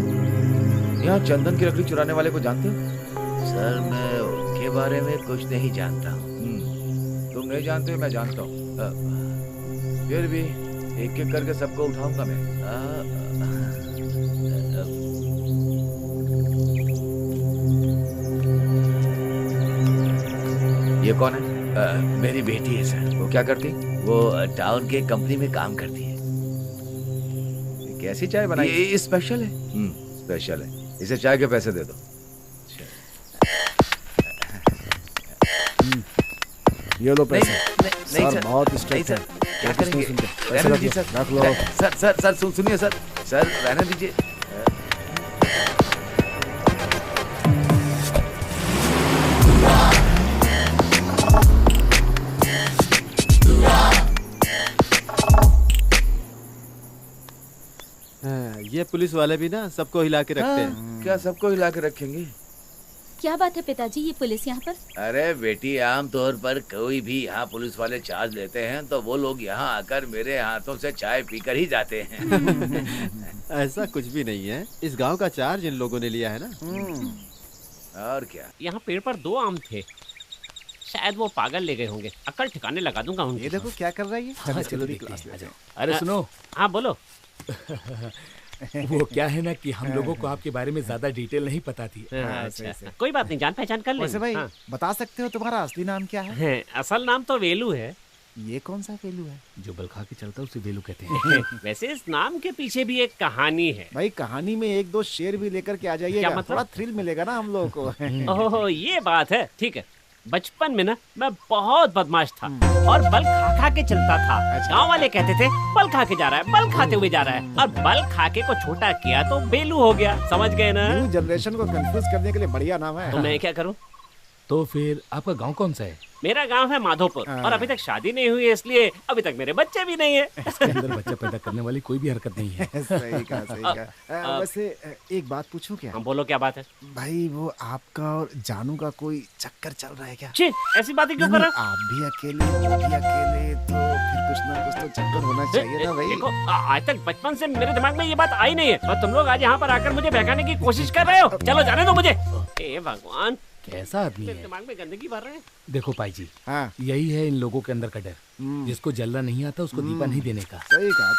यहाँ चंदन की लकड़ी चुराने वाले को जानते हो? सर मैं उनके बारे में कुछ नहीं जानता हूँ। तुम नहीं जानते हो, मैं जानता हूँ। फिर भी एक एक करके सबको उठाऊंगा मैं। ये कौन है? मेरी बेटी है सर। वो क्या करती? वो टाउन के कंपनी में काम करती है। कैसी चाय बनाई? ये स्पेशल है। स्पेशल है। इसे चाय के पैसे दे दो। ये लो पैसे। नहीं सर बहुत स्ट्रिक्ट है। क्या करेंगे? पैसे रख लो, रख लो। सर सुनिए सर, रहने दीजिए। ये पुलिस वाले भी ना सबको हिला के रखते हैं। क्या सबको हिला के रखेंगे? क्या बात है पिताजी, ये पुलिस यहाँ पर? अरे बेटी, आम तौर पर कोई भी यहाँ पुलिस वाले चार्ज लेते हैं तो वो लोग यहाँ आकर मेरे हाथों से चाय पीकर ही जाते हैं। ऐसा कुछ भी नहीं है। इस गांव का चार्ज इन लोगों ने लिया है ना। और क्या? यहाँ पेड़ पर 2 आम थे, शायद वो पागल ले गए होंगे। अकल ठिकाने लगा दूंगा उनके। ये देखो क्या कर रहा है ये। हाँ, चलो देखते हैं, आ जाओ। अरे सुनो। हाँ बोलो। वो क्या है ना कि हम लोगों को आपके बारे में ज्यादा डिटेल नहीं पता थी। अच्छा, कोई बात नहीं, जान पहचान कर लेंगे। वैसे भाई बता सकते हो तुम्हारा असली नाम क्या है? असल नाम तो वेलू है। ये कौन सा वेलू है? जो बल खा के चलता है उसे वेलू कहते हैं। वैसे इस नाम के पीछे भी एक कहानी है। भाई कहानी में 1-2 शेर भी लेकर के आ जाइएगा। मतलब? थोड़ा थ्रिल मिलेगा ना हम लोगों को। ओह ये बात है, ठीक है। बचपन में ना मैं बहुत बदमाश था और बल खा के चलता था। गांव वाले कहते थे बल खा के जा रहा है, बल खाते हुए जा रहा है, और बल खा के को छोटा किया तो बेलू हो गया। समझ गए ना? न्यू जनरेशन को कंफ्यूज करने के लिए बढ़िया नाम है। तो मैं क्या करूं? तो फिर आपका गांव कौन सा है? मेरा गांव है माधोपुर, और अभी तक शादी नहीं हुई है, इसलिए अभी तक मेरे बच्चे भी नहीं है। इसके अंदर बच्चा पैदा करने वाली कोई भी हरकत नहीं है। सही कहा। वैसे एक बात पूछूं क्या? हाँ बोलो, क्या बात है? भाई वो आपका और जानू का कोई चक्कर चल रहा है क्या? छी, ऐसी बातें क्यों कर रहे हो? आप भी अकेले, वो भी अकेले, तो फिर कुछ ना कुछ तो चक्कर होना चाहिए ना भाई। देखो आज तक बचपन से मेरे दिमाग में ये बात आई नहीं है, और तुम लोग आज यहाँ पर आकर मुझे बहकाने की कोशिश कर रहे हो। चलो जाने दो मुझे। हे भगवान, कैसा आदमी है? दिमाग में गंदगी भर रहे हैं। देखो पाई जी, यही है इन लोगों के अंदर का डर। जिसको जलना नहीं आता उसको दीपा नहीं देने का। सही कहा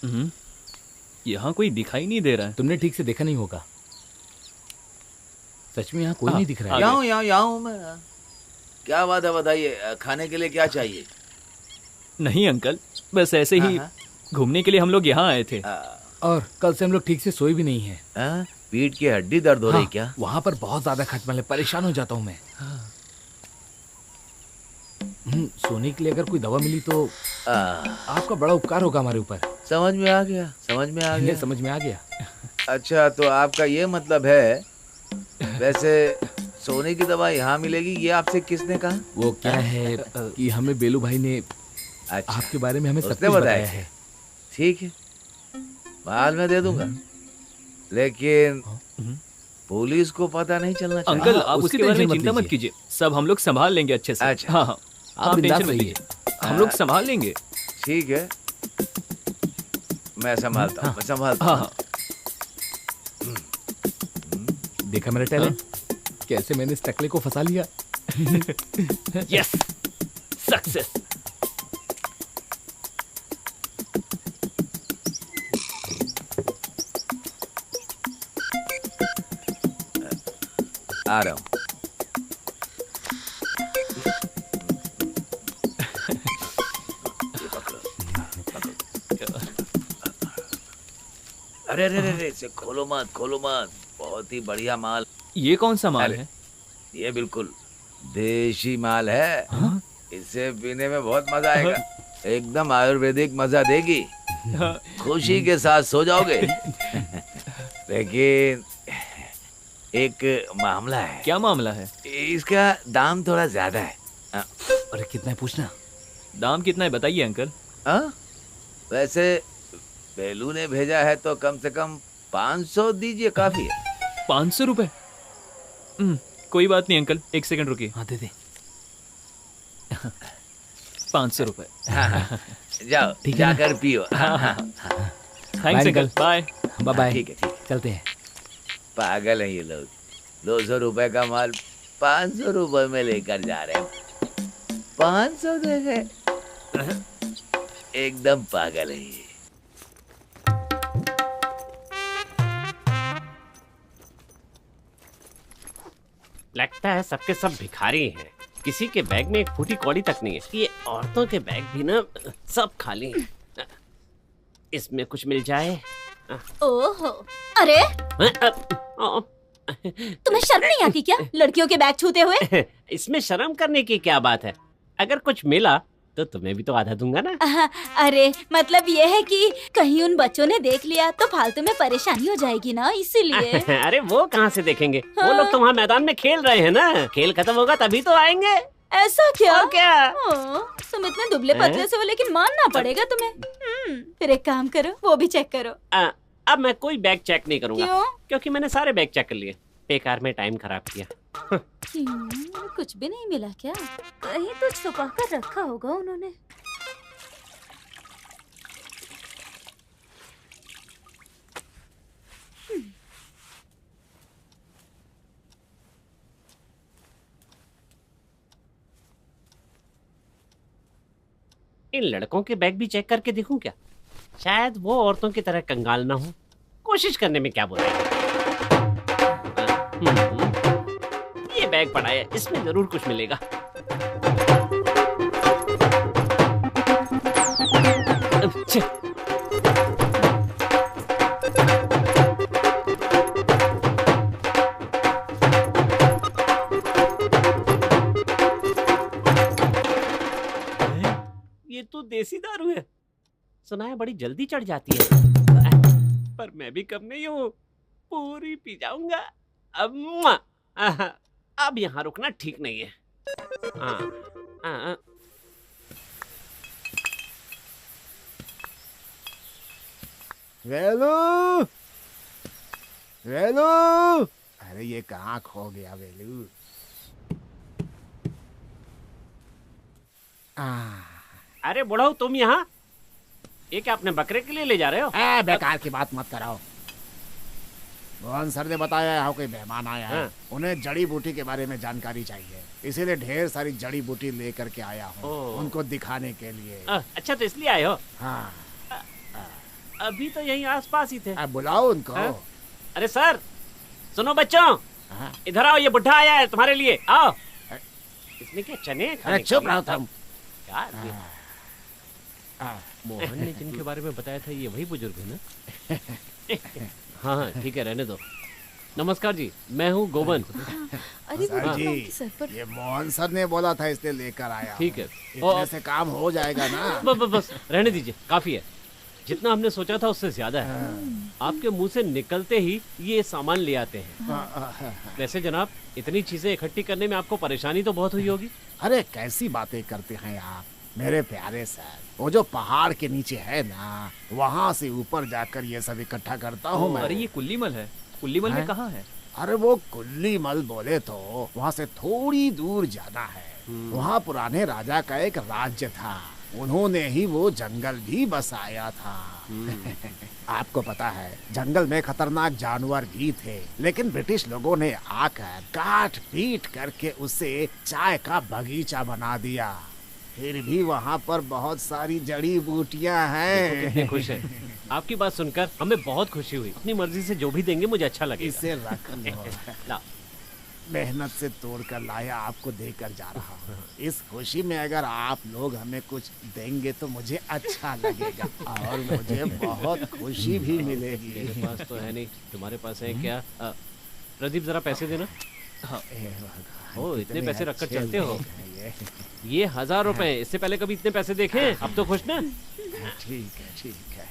तुमने। यहाँ कोई दिखाई नहीं दे रहा है। तुमने ठीक से देखा नहीं होगा। सच में यहाँ कोई नहीं दिख रहा है। यहाँ हूँ मैं। क्या बात है, बताइए, खाने के लिए क्या चाहिए? नहीं अंकल, बस ऐसे ही घूमने के लिए हम लोग यहाँ आए थे। और कल से हम लोग ठीक से सोए भी नहीं है। पीठ की हड्डी दर्द हो रही क्या? वहाँ पर बहुत ज्यादा खटमल है, परेशान हो जाता हूँ मैं। सोने के लिए अगर कोई दवा मिली तो आपका बड़ा उपकार होगा हमारे ऊपर। समझ में आ गया, समझ में आ गया, समझ में आ गया। अच्छा, तो आपका ये मतलब है, वैसे सोने की दवा यहाँ मिलेगी, ये आपसे किसने कहा? वो क्या है कि हमें बेलू भाई ने आपके बारे में हमें सब कुछ बताया है। ठीक है, बाद में दे दूंगा, लेकिन पुलिस को पता नहीं चलना चाहिए। अंकल आप उसके बारे में चिंता मत कीजिए, सब हम लोग संभाल लेंगे अच्छे से। अच्छा, हाँ, आप टेंशन मत लीजिए, हम लोग संभाल लेंगे। ठीक है, मैं संभालता हूँ, मैं संभालता हूँ। देखा मेरा टैलेंट, कैसे मैंने इस टकले को फंसा लिया। Yes, success. आ रहा हूँ। अरे अरे अरे, इसे खोलो मत, खोलो मत, बहुत ही बढ़िया माल। ये कौन सा माल है? ये बिल्कुल देशी माल है। इसे पीने में बहुत मजा आएगा, एकदम आयुर्वेदिक मजा देगी। खुशी के साथ सो जाओगे। लेकिन एक मामला है। क्या मामला है? इसका दाम थोड़ा ज्यादा है। अरे कितना है पूछना? दाम कितना है बताइए अंकल। वैसे बेलू ने भेजा है तो कम से कम 500 दीजिए, काफी है। 500 रुपए? कोई बात नहीं अंकल, एक सेकंड रुकिए। हाँ दे दे। 500 रुपए। जाओ, जाकर पियो। Thanks uncle, bye bye. ठीक है, ठीक है, चलते हैं। पागल हैं ये लोग, 200 रुपए का माल 500 रुपए में लेकर जा रहे हैं। 500 दे गए, एकदम पागल है ये। लगता है सबके सब भिखारी हैं। किसी के बैग में एक फूटी कौड़ी तक नहीं है। ये औरतों के बैग भी ना सब खाली हैं। इसमें कुछ मिल जाए। ओहो, अरे तुम्हें शर्म नहीं आती क्या लड़कियों के बैग छूते हुए? इसमें शर्म करने की क्या बात है? अगर कुछ मिला तो तुम्हें भी तो आधा दूंगा ना। अरे मतलब ये है कि कहीं उन बच्चों ने देख लिया तो फालतू में परेशानी हो जाएगी ना, इसीलिए। अरे वो कहाँ से देखेंगे? वो लोग तो वहाँ मैदान में खेल रहे हैं ना। खेल खत्म होगा तभी तो आएंगे। ऐसा क्या? और क्या? तुम इतने दुबले पतले से हो, लेकिन मानना पड़ेगा तुम्हें। फिर एक काम करो, वो भी चेक करो। अब मैं कोई बैग चेक नहीं करूँगा। क्यों? क्योंकि मैंने सारे बैग चेक कर लिए। बेकार में टाइम खराब किया। कुछ भी नहीं मिला क्या? कहीं तो छुपा कर रखा होगा उन्होंने। इन लड़कों के बैग भी चेक करके देखूं क्या? शायद वो औरतों की तरह कंगाल ना हो। कोशिश करने में क्या बुराई है? ये बैग पड़ा है, इसमें जरूर कुछ मिलेगा। ये तो देसी दारू है। सुना है बड़ी जल्दी चढ़ जाती है, पर मैं भी कम नहीं हूँ, पूरी पी जाऊंगा। अब यहाँ रुकना ठीक नहीं है। वेलू, वेलू, अरे ये कहाँ खो गया वेलू? अरे बुढ़ाऊ, तुम यहाँ? ये क्या अपने बकरे के लिए ले जा रहे हो? बेकार की बात मत कराओ। मोहन सर ने बताया यहाँ कोई मेहमान आया है। उन्हें जड़ी बूटी के बारे में जानकारी चाहिए, इसीलिए ढेर सारी जड़ी बूटी लेकर के आया हूँ उनको दिखाने के लिए। अच्छा, तो इसलिए आए हो? हाँ। अभी तो यहीं आसपास ही थे। बुलाओ उनको। अरे सर, सुनो बच्चों, इधर आओ, ये बुढ़ा आया है तुम्हारे लिए। आओ। इसमें क्या चने? अरे चुप रहो तुम। मोहन ने जिनके बारे में बताया था ये वही बुजुर्ग है ना? हाँ ठीक है, रहने दो। नमस्कार जी, मैं हूँ गोवन। अरे सर जी, ये मोहन सर ने बोला था इसलिए लेकर आया। ठीक है, इतने से काम हो जाएगा ना? बस रहने दीजिए, काफी है। जितना हमने सोचा था उससे ज्यादा है। आपके मुंह से निकलते ही ये सामान ले आते हैं। वैसे जनाब, इतनी चीजें इकट्ठी करने में आपको परेशानी तो बहुत हुई होगी। अरे कैसी बातें करते हैं आप मेरे प्यारे सर। वो जो पहाड़ के नीचे है ना, वहाँ से ऊपर जाकर ये सब इकट्ठा करता हूँ मैं। अरे ये कुल्लीमल है। कुल्लीमल में कहाँ है? अरे वो कुल्लीमल बोले तो वहाँ से थोड़ी दूर जाना है। वहाँ पुराने राजा का एक राज्य था, उन्होंने ही वो जंगल भी बसाया था। आपको पता है, जंगल में खतरनाक जानवर भी थे, लेकिन ब्रिटिश लोगों ने आकर काट पीट करके उसे चाय का बगीचा बना दिया। फिर भी वहाँ पर बहुत सारी जड़ी बूटियाँ हैं। कितने खुश हैं। आपकी बात सुनकर हमें बहुत खुशी हुई। अपनी मर्जी से जो भी देंगे मुझे अच्छा लगेगा। इसे रख लो। मेहनत से तोड़ कर लाया, आपको देकर जा रहा हूँ। इस खुशी में अगर आप लोग हमें कुछ देंगे तो मुझे अच्छा लगेगा और मुझे बहुत खुशी भी मिलेगी। मेरे पास तो है नहीं, तुम्हारे पास है क्या? प्रदीप, जरा पैसे देना। ओ, इतने पैसे रखकर चलते हो? ये 1000 रुपए, इससे पहले कभी इतने पैसे देखे? अब तो खुश ना? ठीक है, ठीक है।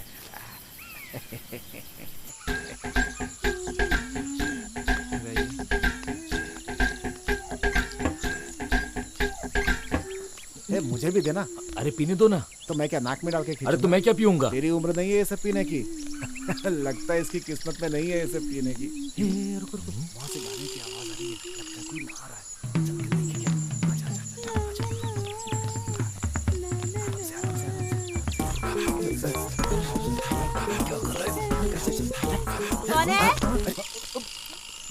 मुझे भी देना। अरे पीने दो ना। तो मैं क्या नाक में डाल के खींचूंगा? अरे तो मैं क्या पीऊंगा? तेरी उम्र नहीं है ये सब पीने की। लगता है इसकी किस्मत में नहीं है ये सब पीने की। रुको रुको, वहाँ से गाने की आवाज आ रही है, लगता है कोई नहा रहा है। चल के देखें क्या? कौन है?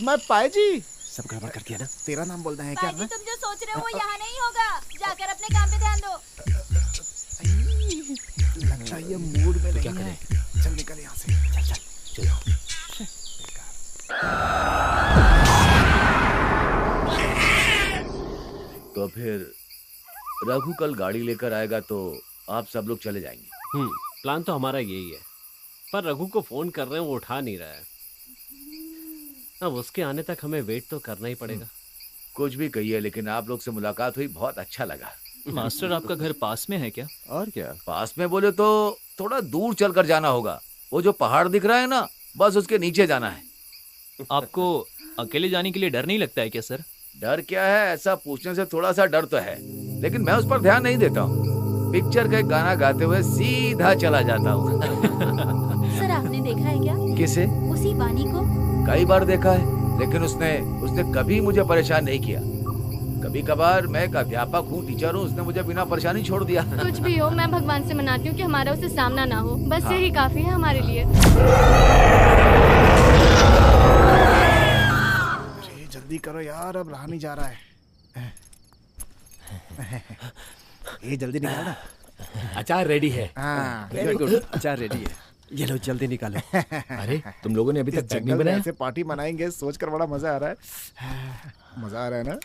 मैं पाए जी। सब गड़बड़ कर दिया ना? तेरा नाम बोलना है क्या? तुम जो सोच रहे हो वो यहाँ नहीं होगा, जाकर अपने काम पे ध्यान दो। लगता है ये मूड में नहीं है। चल निकल यहाँ से। चल चलो। तो फिर रघु कल गाड़ी लेकर आएगा तो आप सब लोग चले जाएंगे। प्लान तो हमारा यही है, पर रघु को फोन कर रहे हैं, वो उठा नहीं रहा है। अब उसके आने तक हमें वेट तो करना ही पड़ेगा। कुछ भी कहिए, लेकिन आप लोग से मुलाकात हुई, बहुत अच्छा लगा। मास्टर आपका घर पास में है क्या? और क्या, पास में बोले तो थोड़ा दूर चलकर जाना होगा। वो जो पहाड़ दिख रहा है ना, बस उसके नीचे जाना है। आपको अकेले जाने के लिए डर नहीं लगता है क्या सर? डर क्या है, ऐसा पूछने से थोड़ा सा डर तो है, लेकिन मैं उस पर ध्यान नहीं देता हूँ। पिक्चर का एक गाना गाते हुए सीधा चला जाता हूँ। सर आपने देखा है क्या? किसे? उसी वानी को। कई बार देखा है, लेकिन उसने कभी मुझे परेशान नहीं किया। कभी कभार मैं एक अध्यापक हूँ, टीचर हूँ, उसने मुझे बिना परेशानी छोड़ दिया। कुछ भी हो, मैं भगवान से मनाती हूँ कि हमारा उससे सामना ना हो, बस यही काफी है हमारे लिए। जल्दी करो यार, अब रहा नहीं जा रहा है। ये जल्दी निकाल ना। अचार रेडी है। वेरी गुड, अचार रेडी है। ये लो जल्दी निकालो। अरे तुम लोगों ने अभी तक चटनी बनाई? ऐसे पार्टी मनाएंगे सोचकर बड़ा मजा आ रहा है। मजा आ रहा है ना?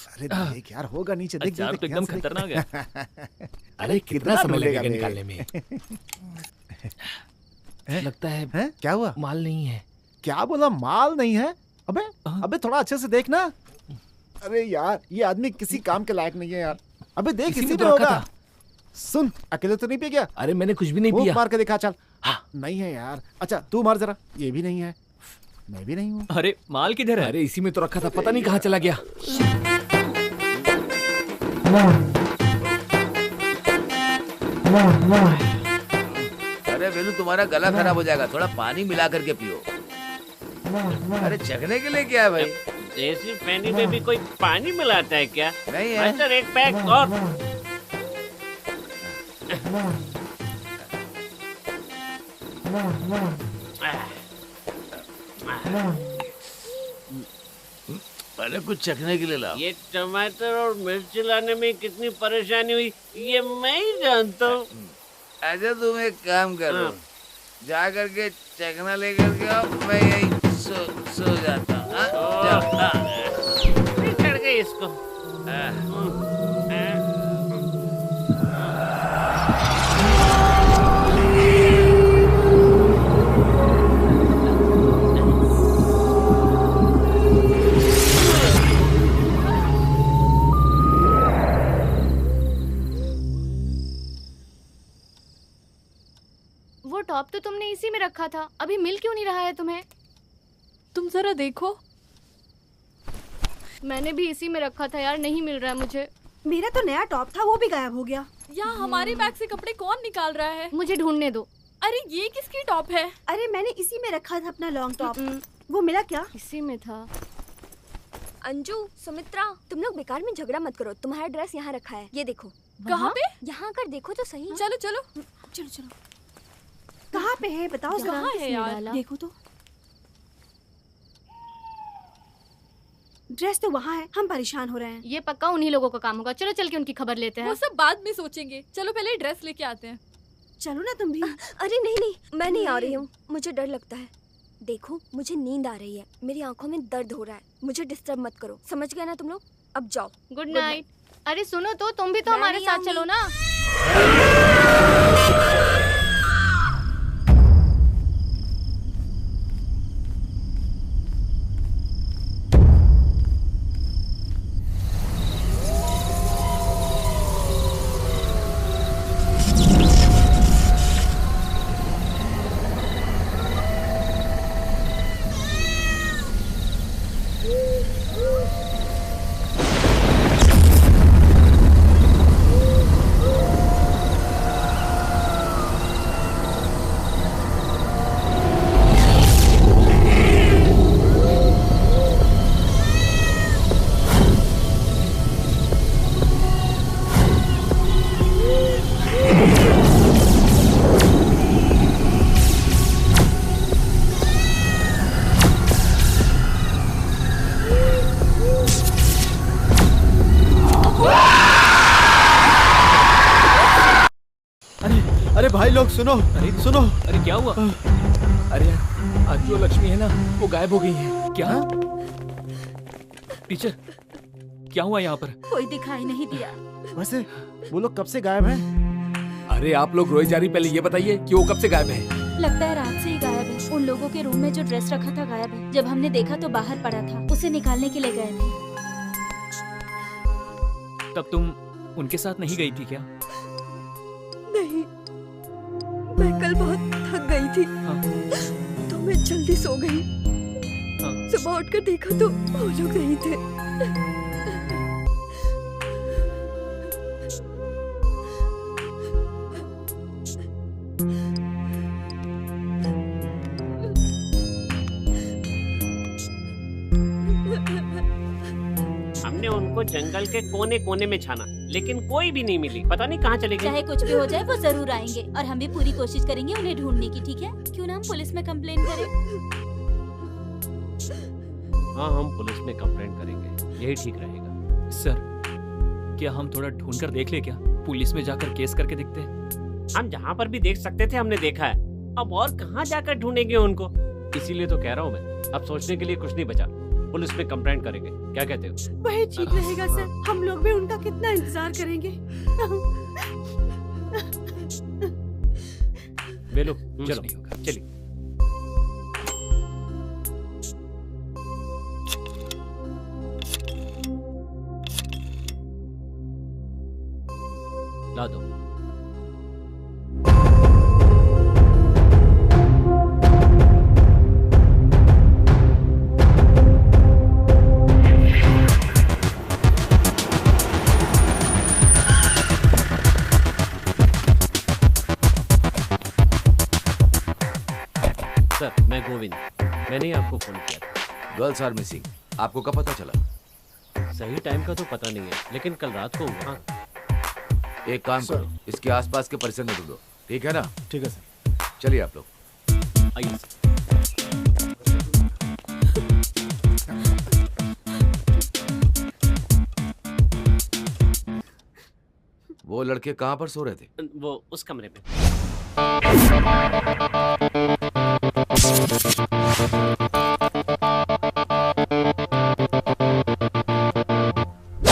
अरे देख यार, होगा नीचे, देख अचार तो एकदम खतरनाक है। अरे कितना समय लगेगा निकालने में? लगता है क्या हुआ? माल नहीं है। क्या बोला? माल नहीं है? अबे थोड़ा अच्छे से देखना। अरे यार, ये आदमी किसी काम के लायक नहीं है यार। अबे देख, इसी में होगा। सुन, अकेले तो नहीं पी गया? अरे मैंने कुछ भी नहीं पिया। मार के दिखा, चल। नहीं है यार। अच्छा तू मार जरा। ये भी नहीं है, मैं भी नहीं हूँ। अरे माल किधर है? अरे इसी में तो रखा था, पता नहीं कहाँ चला गया। अरे वेलू, तुम्हारा गला खराब हो जाएगा, थोड़ा पानी मिला करके पियो। अरे चखने के लिए क्या है भाई? देसी पैनी में भी कोई पानी मिलाता है क्या? नहीं है। मास्टर एक पैक और। अरे कुछ चखने के लिए ला। ये टमाटर और मिर्च लाने में कितनी परेशानी हुई, ये मैं ही जानता हूँ। अच्छा तुम एक काम करो, जा करके चखना लेकर के आओ, मैं यही सो जाता हूँ। चढ़ गई इसको। वो टॉप तो तुमने इसी में रखा था, अभी मिल क्यों नहीं रहा है तुम्हें? तुम जरा देखो। मैंने भी इसी में रखा था यार, नहीं मिल रहा है मुझे। मेरा तो नया टॉप था, वो भी गायब हो गया। यहाँ हमारे बैग से कपड़े कौन निकाल रहा है? मुझे ढूंढने दो। अरे ये किसकी टॉप है? अरे मैंने इसी में रखा था अपना लॉन्ग टॉप। वो मिला क्या? इसी में था। अंजू, सुमित्रा, तुम लोग बेकार में झगड़ा मत करो। तुम्हारा ड्रेस यहाँ रखा है, ये देखो। कहाँ पे? यहाँ आकर देखो तो सही। चलो चलो चलो चलो। कहाँ पे है बताओ जरा। कहाँ है यार? देखो तो। ड्रेस तो वहाँ है, हम परेशान हो रहे हैं। ये पक्का उन्हीं लोगों का काम होगा। चलो चल के उनकी खबर लेते हैं। वो सब बाद में सोचेंगे, चलो पहले ड्रेस लेके आते हैं। चलो ना तुम भी। अरे नहीं नहीं, मैं नहीं आ रही हूँ, मुझे डर लगता है। देखो मुझे नींद आ रही है, मेरी आंखों में दर्द हो रहा है, मुझे डिस्टर्ब मत करो, समझ गए ना तुम लोग? अब जाओ। Good night. अरे सुनो तो, तुम भी तो हमारे साथ चलो ना। अरे भाई लोग सुनो, सुनो। अरे क्या हुआ? अरे आज जो लक्ष्मी है ना, वो गायब हो गई है। क्या? टीचर क्या हुआ यहाँ पर? कोई दिखाई नहीं दिया। वैसे वो लोग कब से गायब हैं? अरे आप लोग रोए जा रही, पहले ये बताइए कि वो कब से गायब है? लगता है रात से ही गायब है। उन लोगों के रूम में जो ड्रेस रखा था गायब है। जब हमने देखा तो बाहर पड़ा था, उसे निकालने के लिए गए थे। तब तुम उनके साथ नहीं गई थी क्या? नहीं, मैं कल बहुत थक गई थी। तो मैं जल्दी सो गई। सुबह उठकर देखा तो वो लोग नहीं थे। हमने उनको जंगल के कोने कोने में छाना, लेकिन कोई भी नहीं मिली। पता नहीं कहाँ चले गए। चाहे कुछ भी हो जाए वो जरूर आएंगे और हम भी पूरी कोशिश करेंगे उन्हें ढूंढने की। ठीक है, क्यों ना हम पुलिस में कंप्लेन करें? हाँ, हम पुलिस में कंप्लेंट करेंगे, यही ठीक रहेगा। सर, क्या हम थोड़ा ढूंढ कर देख ले क्या? पुलिस में जाकर केस करके देखते हैं। हम जहाँ पर भी देख सकते थे हमने देखा है, अब और कहाँ जाकर ढूंढेंगे उनको? इसीलिए तो कह रहा हूँ मैं, अब सोचने के लिए कुछ नहीं बचा, पुलिस में कंप्लेंट करेंगे। क्या कहते हो? वही ठीक रहेगा सर, हम लोग भी उनका कितना इंतजार करेंगे। बेलो, चलो चलिए। ला दो। सर, मैं गोविंद, मैंने ही आपको फोन किया था। गर्ल्स आर मिसिंग, आपको कब पता चला? सही टाइम का तो पता नहीं है, लेकिन कल रात को हुआ। एक काम करो, इसके आसपास के परिसर में ढूंढो, ठीक है ना? ठीक है सर। चलिए आप लोग आइए। वो लड़के कहाँ पर सो रहे थे? वो उस कमरे में।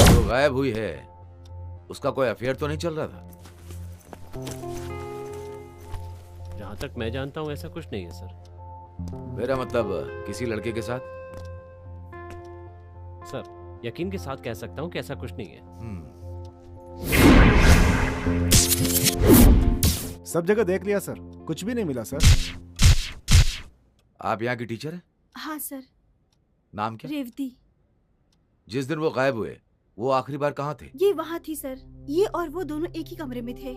जो गायब हुई है उसका कोई अफेयर तो नहीं चल रहा था? जहाँ तक मैं जानता हूँ ऐसा कुछ नहीं है सर। मेरा मतलब किसी लड़के के साथ? सर, यकीन के साथ कह सकता हूँ कि ऐसा कुछ नहीं है। सब जगह देख लिया सर, कुछ भी नहीं मिला सर। आप यहाँ की टीचर हैं? हाँ सर। नाम क्या? रेवती। जिस दिन वो गायब हुए वो आखिरी बार कहाँ थे? ये वहाँ थी सर। ये और वो दोनों एक ही कमरे में थे।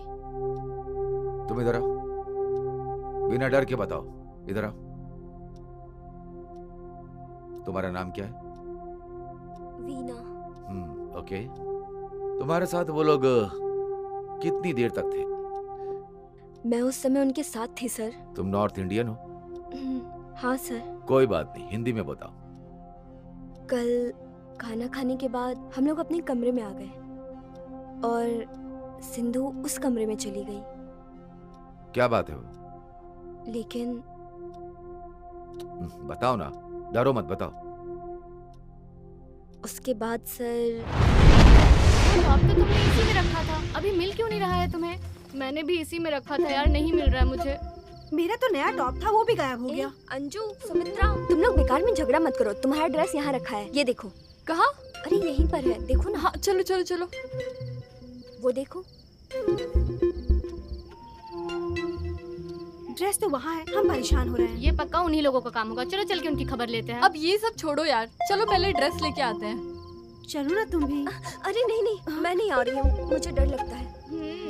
तुम इधर आओ, बिना डर के बताओ, इधर आओ। तुम्हारा नाम क्या है? वीना। ओके। तुम्हारे साथ वो लोग कितनी देर तक थे? मैं उस समय उनके साथ थी सर। तुम नॉर्थ इंडियन हो? हाँ सर। कोई बात नहीं, हिंदी में बताओ। कल खाना खाने के बाद हम लोग अपने कमरे में आ गए और सिंधु उस कमरे में चली गई। क्या बात है वो? लेकिन बताओ ना, डरो मत, बताओ। उसके बाद सर, टॉप तो तुमने इसी में रखा था, अभी मिल क्यों नहीं रहा है तुम्हें? मैंने भी इसी में रखा था यार, नहीं मिल रहा है मुझे। मेरा तो नया टॉप था, वो भी गायब हो गया। अंजू, सुमित्रा, तुम लोग बेकार में झगड़ा मत करो। तुम्हारा ड्रेस यहाँ रखा है, ये देखो। कहाँ? अरे यहीं पर है, देखो ना। हाँ, चलो चलो चलो। वो देखो। ड्रेस तो वहाँ है, हम परेशान हो रहे हैं। ये पक्का उन्हीं लोगों का काम होगा। चलो चल के उनकी खबर लेते हैं। अब ये सब छोड़ो यार, चलो पहले ड्रेस लेके आते हैं। चलो ना तुम भी। अरे नहीं नहीं, मैं नहीं आ रही हूँ, मुझे डर लगता है।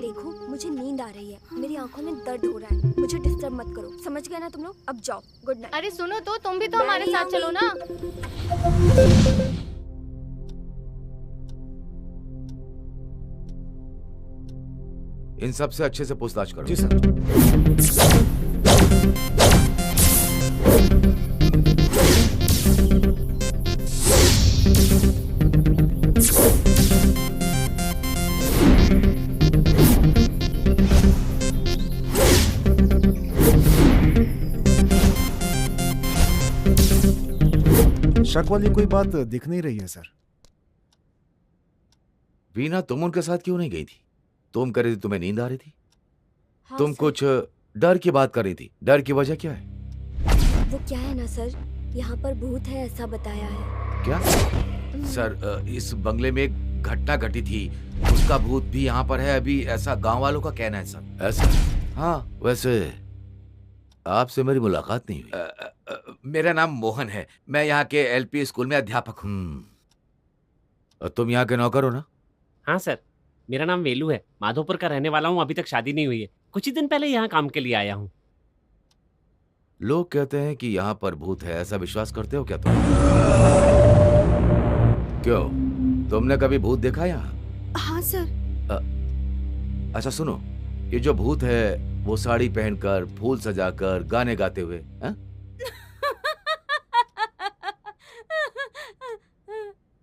देखो, मुझे नींद आ रही है, मेरी आंखों में दर्द हो रहा है, मुझे डिस्टर्ब मत करो, समझ गए ना तुम लोग? अब जाओ, गुड नाइट। अरे सुनो तो, तुम भी तो हमारे साथ चलो ना। इन सब से अच्छे से पूछताछ करो। जी सर। शक वाली कोई बात दिख नहीं रही है सर। वीना, तुम उनके साथ क्यों नहीं गई थी? तुम कह रही थी तुम्हें नींद आ रही थी। हाँ, तुम सर। कुछ डर की बात कर रही थी। डर की वजह क्या है? वो क्या है ना सर, यहाँ पर भूत है ऐसा बताया है। क्या? सर, इस बंगले में एक घटना घटी थी, उसका भूत भी यहाँ पर है अभी, ऐसा गांव वालों का कहना है सर। ऐसा? हाँ, वैसे आपसे मेरी मुलाकात नहीं हुई। मेरा नाम मोहन है, मैं यहाँ के एलपी स्कूल में अध्यापक हूँ। तुम यहाँ के नौकर हो ना? हाँ सर, मेरा नाम वेलू है, माधोपुर का रहने वाला हूँ। अभी तक शादी नहीं हुई है, कुछ ही दिन पहले यहाँ काम के लिए आया हूँ। लोग कहते हैं कि यहाँ पर भूत है, ऐसा विश्वास करते हो क्या तुम? क्यों, तुमने कभी भूत देखा यहाँ? हाँ सर। अच्छा सुनो, ये जो भूत है वो साड़ी पहनकर, फूल सजाकर, गाने गाते हुए, हैं?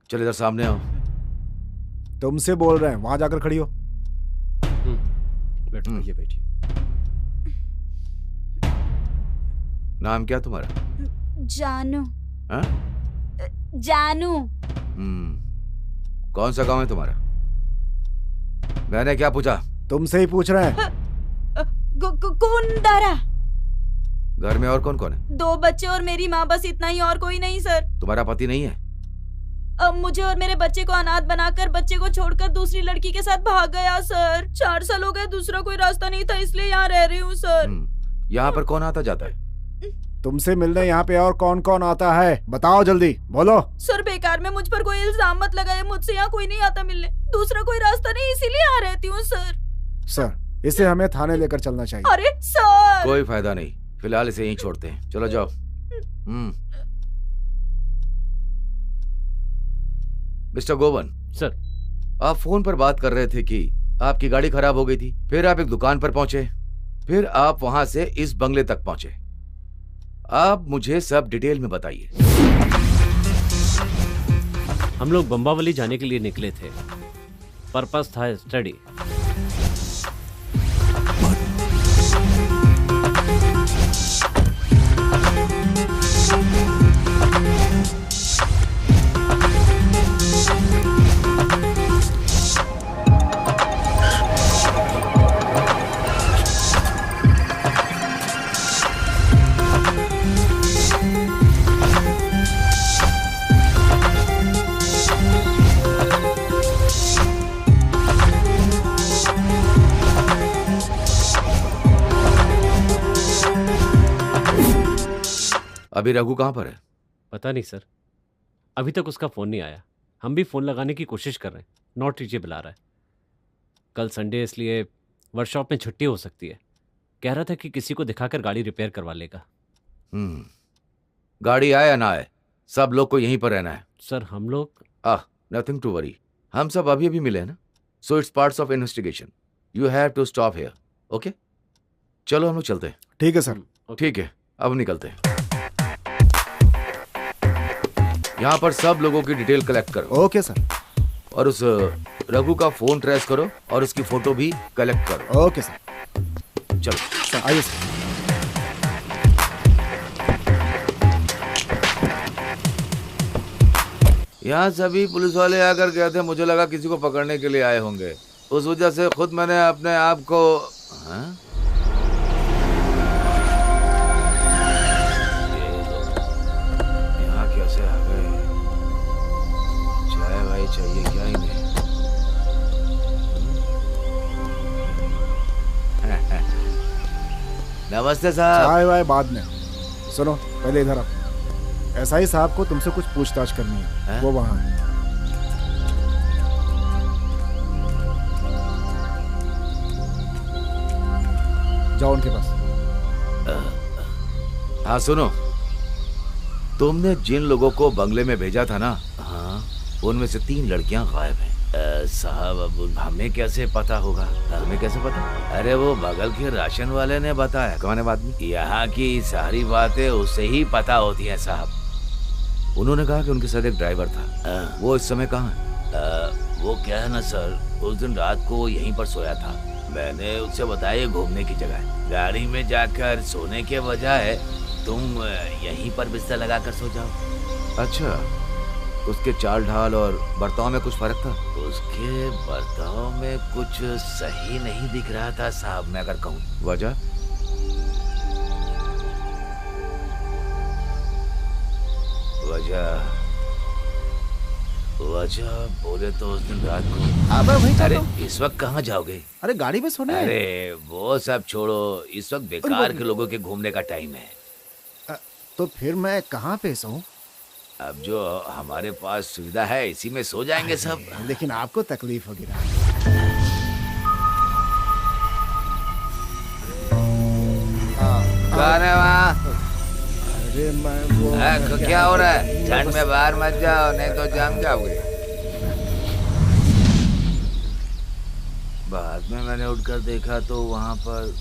चलो इधर सामने आओ। तुमसे बोल रहे हैं, वहां जाकर खड़ी हो। बैठो, ये बैठिए। नाम क्या तुम्हारा? जानू। हाँ? जानू। कौन सा गांव है तुम्हारा? मैंने क्या पूछा? तुमसे ही पूछ रहे हैं। कुंडारा। घर में और कौन कौन है? 2 बच्चे और मेरी माँ, बस इतना ही, और कोई नहीं सर। तुम्हारा पति नहीं है? अब मुझे और मेरे बच्चे को अनाथ बनाकर बच्चे को छोड़कर दूसरी लड़की के साथ भाग गया सर। 4 साल हो गए, दूसरा कोई रास्ता नहीं था, इसलिए यहाँ रह रही हूँ सर। यहाँ पर कौन आता जाता है? तुमसे मिलने यहाँ पे और कौन कौन आता है, बताओ जल्दी, बोलो। सर बेकार में मुझ पर कोई इल्जाम मत लगाए, मुझसे यहाँ कोई नहीं आता मिलने, दूसरा कोई रास्ता नहीं, इसीलिए यहाँ रहती हूँ सर। सर, इसे हमें थाने लेकर चलना चाहिए। अरे सर! कोई फायदा नहीं, फिलहाल इसे यहीं छोड़ते हैं, चलो जाओ। मिस्टर गोवन। सर। आप फोन पर बात कर रहे थे कि आपकी गाड़ी खराब हो गई थी, फिर आप एक दुकान पर पहुंचे, फिर आप वहां से इस बंगले तक पहुंचे। आप मुझे सब डिटेल में बताइए। हम लोग बम्बावली जाने के लिए निकले थे, पर्पस था स्टडी। अभी रघु कहाँ पर है? पता नहीं सर, अभी तक उसका फोन नहीं आया। हम भी फोन लगाने की कोशिश कर रहे हैं, नॉट रीचेबल बुला रहा है। कल संडे इसलिए वर्कशॉप में छुट्टी हो सकती है। कह रहा था कि किसी को दिखाकर गाड़ी रिपेयर करवा लेगा। गाड़ी आए या ना आए, सब लोग को यहीं पर रहना है। सर हम लोग नथिंग टू वरी, हम सब अभी अभी मिले हैं ना, so it's parts of investigation. You have to stop here, okay? चलो हम लोग चलते हैं। ठीक है सर। ठीक है, अब निकलते हैं। यहाँ पर सब लोगों की डिटेल कलेक्ट करो। Okay sir. और उस रघु का फोन ट्रेस करो और उसकी फोटो भी कलेक्ट करो। Okay sir. चलो आइए सर। यहाँ सभी पुलिस वाले आकर गए थे, मुझे लगा किसी को पकड़ने के लिए आए होंगे, उस वजह से खुद मैंने अपने आप को यहाँ कैसे आ गए? चाय भाई चाहिए क्या इन्हें? नमस्ते साहब। चाय वाय बाद में, सुनो पहले इधर आओ। एसआई साहब को तुमसे कुछ पूछताछ करनी है, वो वहाँ है। जाओ उनके पास। हाँ सुनो, तुमने जिन लोगों को बंगले में भेजा था ना, हाँ, उनमें से 3 लड़कियां गायब हैं। साहब अब हमें कैसे पता होगा? तुम्हें कैसे पता? अरे वो बगल के राशन वाले ने बताया। कौन है आदमी? यहाँ की सारी बातें उससे ही पता होती हैं साहब। उन्होंने कहा कि उनके साथ एक ड्राइवर था, वो इस समय कहाँ है? वो क्या है ना सर, उस दिन रात को वो यहीं पर सोया था। मैंने उससे बताया घूमने की जगह, गाड़ी में जाकर सोने के बजाय तुम यहीं पर बिस्तर लगाकर सो जाओ। अच्छा, उसके चाल ढाल और बर्ताव में कुछ फर्क था? उसके बर्ताव में कुछ सही नहीं दिख रहा था साहब, मैं अगर कहूँ। वजह? वजह बोले तो उस दिन रात को। अबे वही अरे इस वक्त कहाँ जाओगे? अरे गाड़ी में सोने। अरे वो सब छोड़ो, इस वक्त बेकार के लोगों के घूमने का टाइम है। तो फिर मैं कहाँ पे सोऊं? अब जो हमारे पास सुविधा है इसी में सो जाएंगे सब। लेकिन आपको तकलीफ होगी ना। कौन है वहाँ? अरे मैं वो क्या हो रहा है? ठंड में बाहर मत जाओ नहीं तो जम जाओगे। बाद में मैंने उठकर देखा तो वहां पर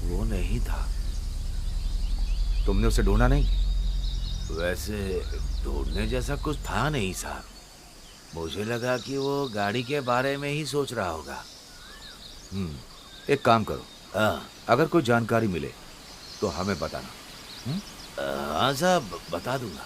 वो नहीं था। तुमने उसे ढूंढा नहीं? वैसे ढूंढने जैसा कुछ था नहीं साहब। मुझे लगा कि वो गाड़ी के बारे में ही सोच रहा होगा। एक काम करो, अगर कोई जानकारी मिले तो हमें बताना। हाँ साहब, बता दूंगा।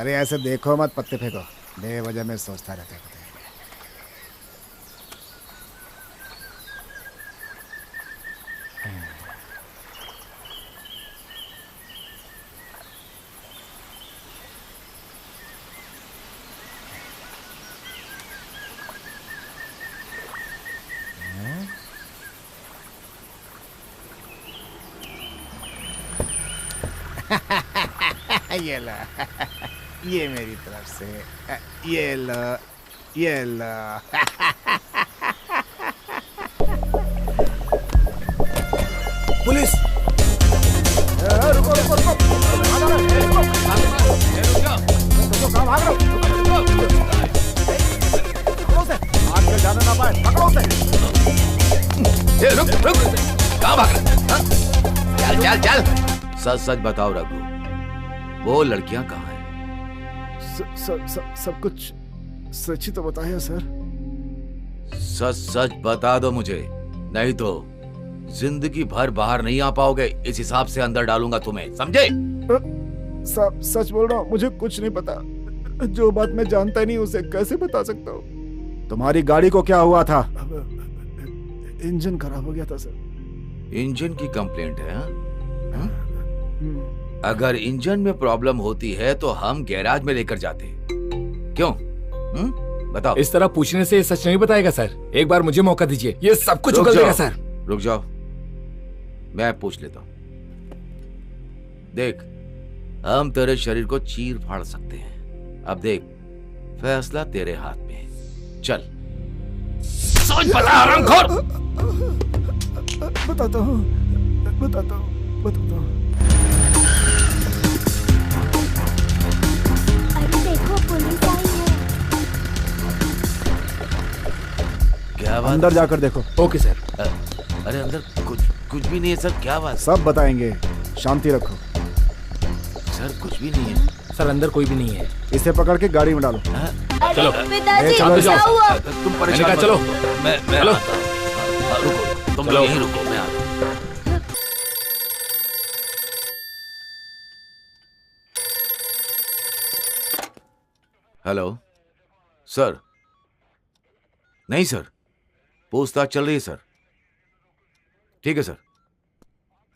अरे ऐसे देखो मत, पत्ते फेंको, बेवजह में सोचता रहता है। ये लो, ये मेरी तरफ से, ये लो, ये लो। पुलिस! रुको रुको रुको, कहाँ भाग रहे हो? पकड़ो उसे, आगे जाने ना पाए, पकड़ो उसे। रुक, कहाँ भाग रहे? चल। सच सच बताओ रघु, वो लड़कियां कहाँ हैं? सब कुछ सच ही तो बताया सर। सच बता दो मुझे, नहीं तो जिंदगी भर बाहर नहीं आ पाओगे। इस हिसाब से अंदर डालूंगा तुम्हें, समझे? सच बोल रहा हूँ, मुझे कुछ नहीं पता। जो बात मैं जानता ही नहीं उसे कैसे बता सकता हूँ। तुम्हारी गाड़ी को क्या हुआ था? इंजन खराब हो गया था सर। इंजन की कंप्लेंट है? हाँ? अगर इंजन में प्रॉब्लम होती है तो हम गैराज में लेकर जाते। क्यों? बताओ। इस तरह पूछने से सच नहीं बताएगा सर। एक बार मुझे मौका दीजिए, ये सब कुछ उगल देगा सर। रुक जाओ, मैं पूछ लेता हूँ। देख, हम तेरे शरीर को चीर फाड़ सकते हैं। अब देख, फैसला तेरे हाथ में है। चल, सोच बता हरामखोर। बताता हूँ। देखो पुलिस आई है। क्या बात? अंदर जाकर देखो। Okay sir. अरे अंदर कुछ भी नहीं है सर। क्या बात? सब बताएंगे, शांति रखो। सर कुछ भी नहीं है सर, अंदर कोई भी नहीं है। इसे पकड़ के गाड़ी में डालो। चलो पिताजी, चलो क्या हुआ? तुम परेशान चलो। मैं चलो। रुको, तुम लोग यहीं रुको, मैं आता हूँ। Hello sir. नहीं सर, पूछताछ चल रही है सर। ठीक है सर,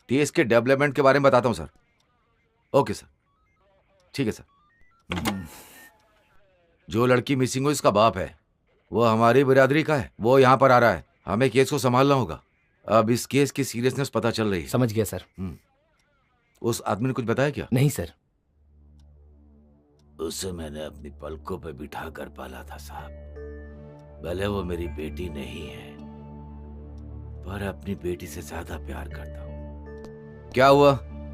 केस के डेवलपमेंट के बारे में बताता हूँ सर। ओके सर, ठीक है सर। जो लड़की मिसिंग हुई उसका बाप है, वो हमारी बिरादरी का है, वो यहाँ पर आ रहा है। हमें केस को संभालना होगा। अब इस केस की सीरियसनेस पता चल रही है। समझ गया सर। उस आदमी ने कुछ बताया क्या? नहीं सर। उसे मैंने अपनी पलकों पे बिठा कर पाला था साहब। भले वो मेरी बेटी नहीं है, पर अपनी बेटी से ज्यादा प्यार करता हूँ। क्या हुआ?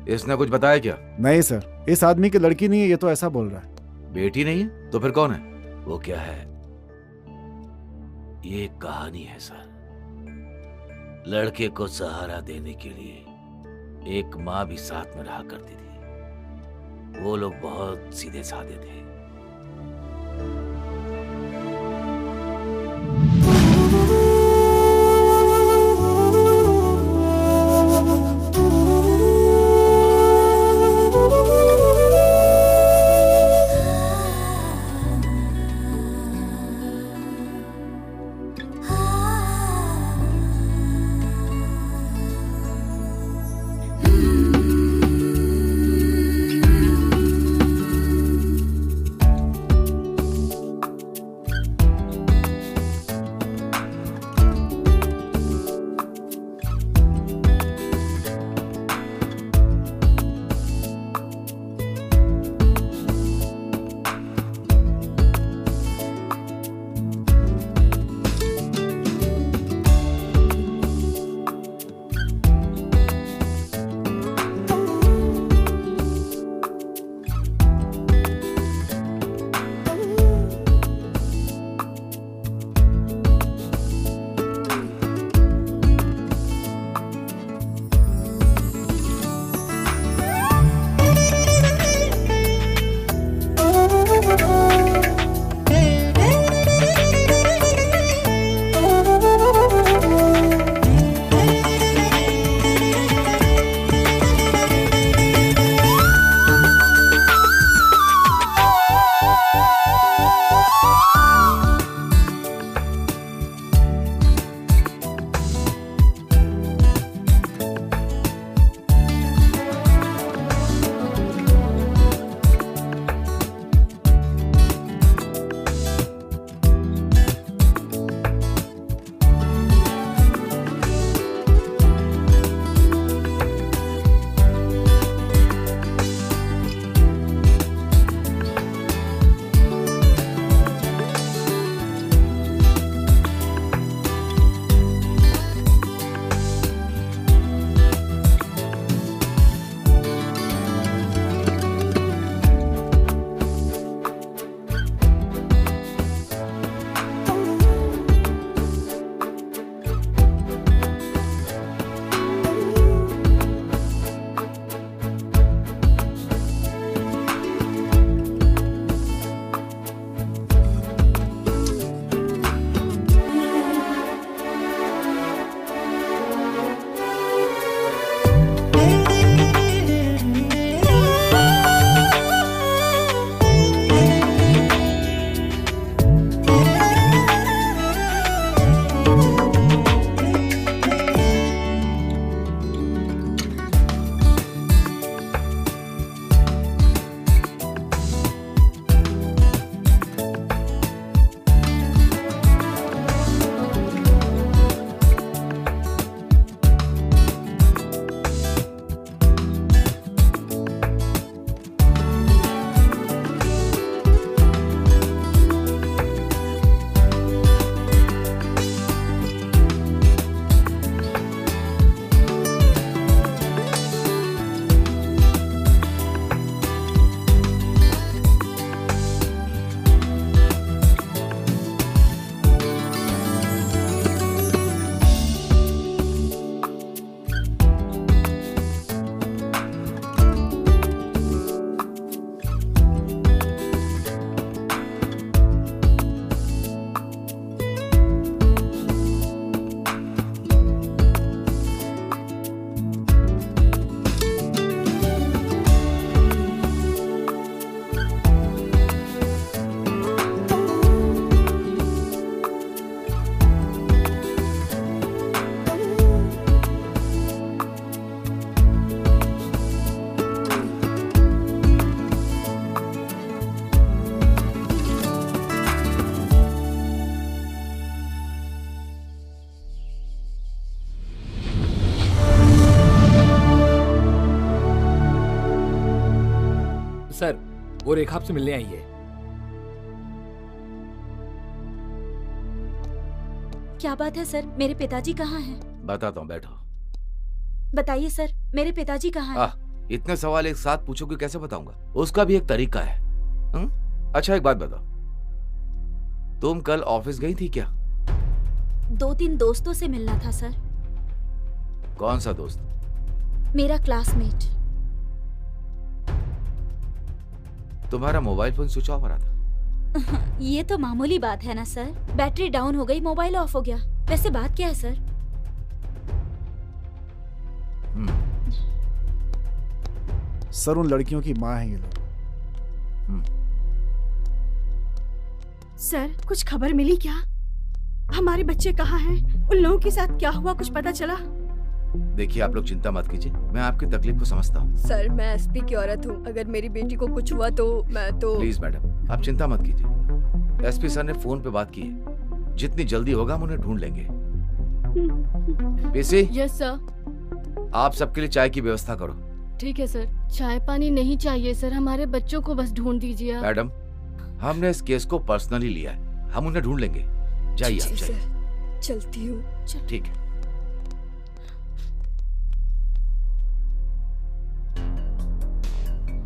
इसने कुछ बताया क्या? नहीं सर, इस आदमी की लड़की नहीं है, ये तो ऐसा बोल रहा है। बेटी नहीं है तो फिर कौन है? वो क्या है, ये एक कहानी है सर। लड़के को सहारा देने के लिए एक माँ भी साथ में रहा करती थी। वो लोग बहुत सीधे साधे थे। वो रेखा आपसे मिलने आई है। क्या बात है सर, मेरे पिताजी कहाँ हैं? बताता हूँ, बैठो। बताइए सर, मेरे पिताजी कहाँ हैं? इतने सवाल एक साथ पूछोगे कैसे बताऊंगा? उसका भी एक तरीका है। अच्छा एक बात बताओ, तुम कल ऑफिस गई थी क्या? 2-3 दोस्तों से मिलना था सर। कौन सा दोस्त? मेरा क्लासमेट। तुम्हारा मोबाइल फोन स्विच ऑफ आ रहा था। ये तो मामूली बात है ना सर, बैटरी डाउन हो गई, मोबाइल ऑफ हो गया। वैसे बात क्या है सर? सर उन लड़कियों की माँ है ये लोग। सर कुछ खबर मिली क्या? हमारे बच्चे कहाँ हैं? उन लोगों के साथ क्या हुआ, कुछ पता चला? देखिए आप लोग चिंता मत कीजिए, मैं आपकी तकलीफ को समझता हूँ। सर मैं एसपी की औरत हूँ, अगर मेरी बेटी को कुछ हुआ तो मैं तो। प्लीज मैडम आप चिंता मत कीजिए, एसपी सर ने फोन पे बात की है, जितनी जल्दी होगा हम उन्हें ढूंढ लेंगे। पीसी? Yes sir. आप सबके लिए चाय की व्यवस्था करो। ठीक है सर। चाय पानी नहीं चाहिए सर, हमारे बच्चों को बस ढूंढ दीजिए आप। मैडम हमने इस केस को पर्सनली लिया है, हम उन्हें ढूंढ लेंगे। जाइए आप जाइए। चलती हूँ। ठीक है।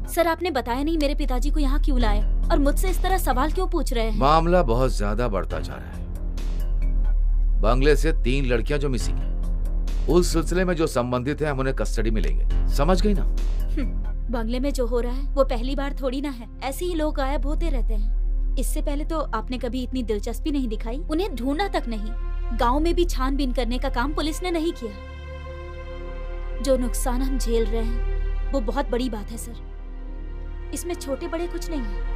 सर आपने बताया नहीं मेरे पिताजी को यहाँ क्यों लाए और मुझसे इस तरह सवाल क्यों पूछ रहे हैं? मामला बहुत ज्यादा बढ़ता जा रहा है। बंगले से 3 लड़कियां जो मिसिंग हैं, उस सिलसिले में जो संबंधित हैं हम उन्हें कस्टडी में लेंगे, समझ गई ना? बंगले में जो हो रहा है वो पहली बार थोड़ी ना है, ऐसे ही लोग गायब होते रहते हैं। इससे पहले तो आपने कभी इतनी दिलचस्पी नहीं दिखाई, उन्हें ढूंढना तक नहीं। गाँव में भी छानबीन करने का काम पुलिस ने नहीं किया। जो नुकसान हम झेल रहे हैं वो बहुत बड़ी बात है सर, इसमें छोटे बड़े कुछ नहीं है।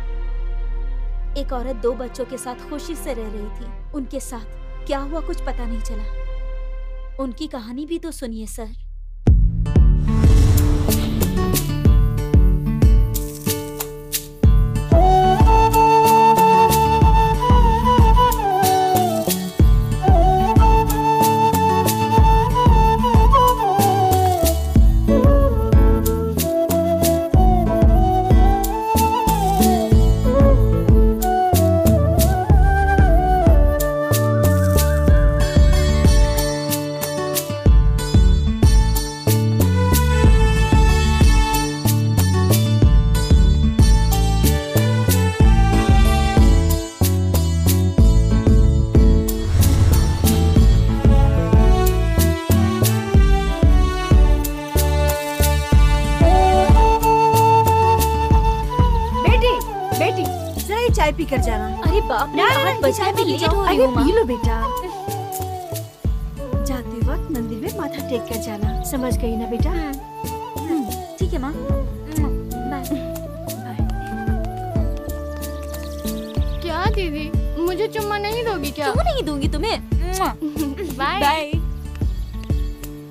एक औरत 2 बच्चों के साथ खुशी से रह रही थी, उनके साथ क्या हुआ कुछ पता नहीं चला। उनकी कहानी भी तो सुनिए सर। चाय पी कर जाना। अरे बाप रे, 8 बजे मैं लेट हो रही हूँ। पी लो बेटा। जाते वक्त मंदिर में माथा टेक कर जाना, समझ गई ना बेटा? ठीक है माँ, बाय। क्या दीदी, मुझे चुम्मा नहीं दोगी क्या? क्यों नहीं दूंगी तुम्हें? Bye bye.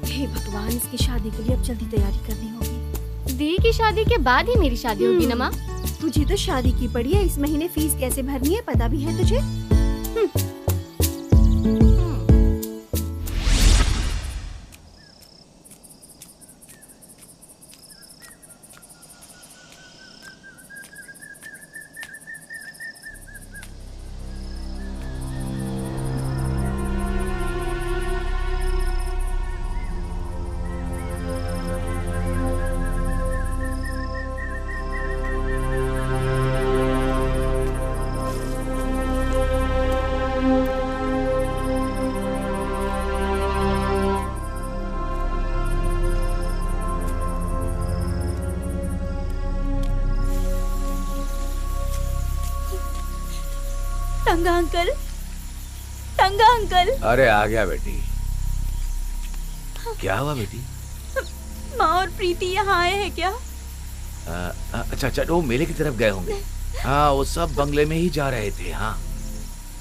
हे भगवान, इसकी शादी के लिए अब जल्दी तैयारी करनी होगी। दी की शादी के बाद ही मेरी शादी होगी ना माँ? तुझे तो शादी की पड़ी है, इस महीने फीस कैसे भरनी है पता भी है तुझे? टंगा अंकल, टंगा अंकल। अरे आ गया बेटी। क्या हुआ बेटी? माँ और प्रीति यहाँ आए हैं क्या? अच्छा अच्छा, वो मेले की तरफ गए होंगे। हाँ वो सब बंगले में ही जा रहे थे। हाँ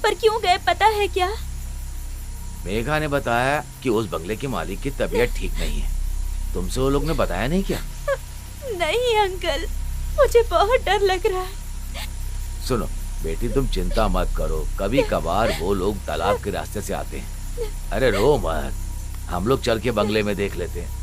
पर क्यों गए पता है क्या? मेघा ने बताया कि उस बंगले के मालिक की तबीयत ठीक नहीं है। तुमसे वो लोग ने बताया नहीं क्या? नहीं अंकल, मुझे बहुत डर लग रहा है। सुनो बेटी, तुम चिंता मत करो, कभी कभार वो लोग तालाब के रास्ते से आते हैं। अरे रो मत, हम लोग चल के बंगले में देख लेते हैं।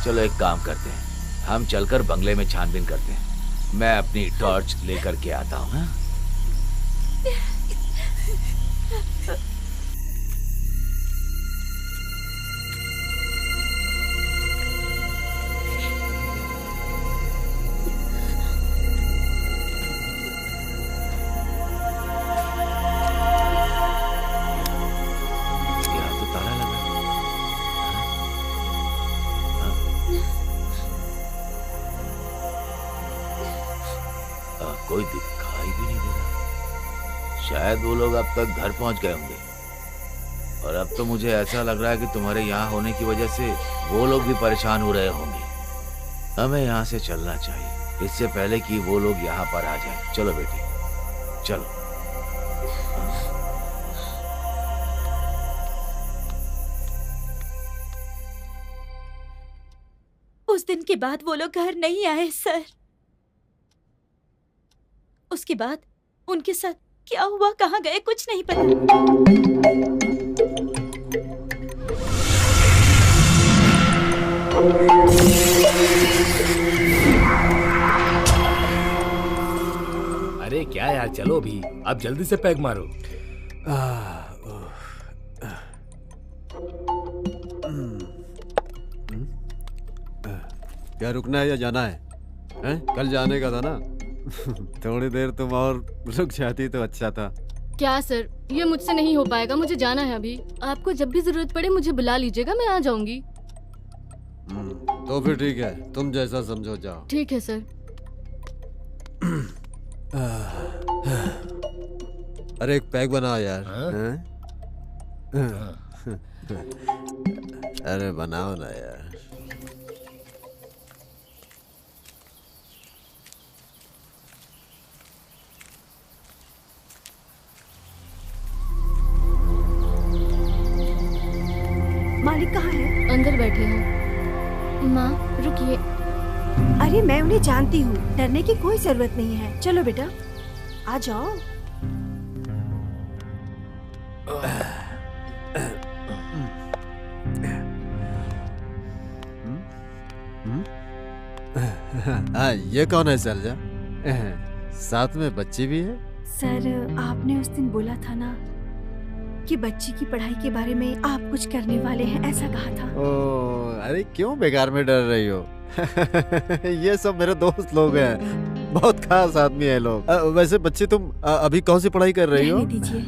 चलो एक काम करते हैं, हम चलकर बंगले में छानबीन करते हैं। मैं अपनी टॉर्च लेकर के आता हूँ। हाँ? कोई दिखाई भी नहीं दे रहा। शायद वो लोग अब तक घर पहुंच गए होंगे। और अब तो मुझे ऐसा लग रहा है कि तुम्हारे यहाँ होने की वजह से वो लोग भी परेशान हो रहे होंगे। हमें यहाँ से चलना चाहिए इससे पहले कि वो लोग यहाँ पर आ जाएं। चलो बेटी, चलो। उस दिन के बाद वो लोग घर नहीं आए सर। उसके बाद उनके साथ क्या हुआ, कहाँ गए, कुछ नहीं पता। अरे क्या यार, चलो भी, अब जल्दी से पैक मारो। क्या रुकना है या जाना है? हैं? कल जाने का था ना। थोड़ी देर तुम और रुक जाती तो अच्छा था। क्या सर, ये मुझसे नहीं हो पाएगा, मुझे जाना है अभी। आपको जब भी जरूरत पड़े मुझे बुला लीजिएगा, मैं आ जाऊंगी। तो फिर ठीक है, तुम जैसा समझो जाओ। ठीक है सर। अरे एक पैक बनाओ यार। अरे बनाओ ना यार। मालिक कहाँ है? अंदर बैठे हैं। माँ रुकिए। अरे मैं उन्हें जानती हूँ, डरने की कोई जरूरत नहीं है। चलो बेटा, आ जाओ। हाँ, ये कौन है सलजा? साथ में बच्ची भी है? सर, आपने उस दिन बोला था ना कि बच्ची की पढ़ाई के बारे में आप कुछ करने वाले हैं, ऐसा कहा था। ओ, अरे क्यों बेकार में डर रही हो? ये सब मेरे दोस्त लोग हैं, बहुत खास आदमी है लोग। वैसे बच्ची, तुम अभी कौन सी पढ़ाई कर रही हो? रहने दीजिए।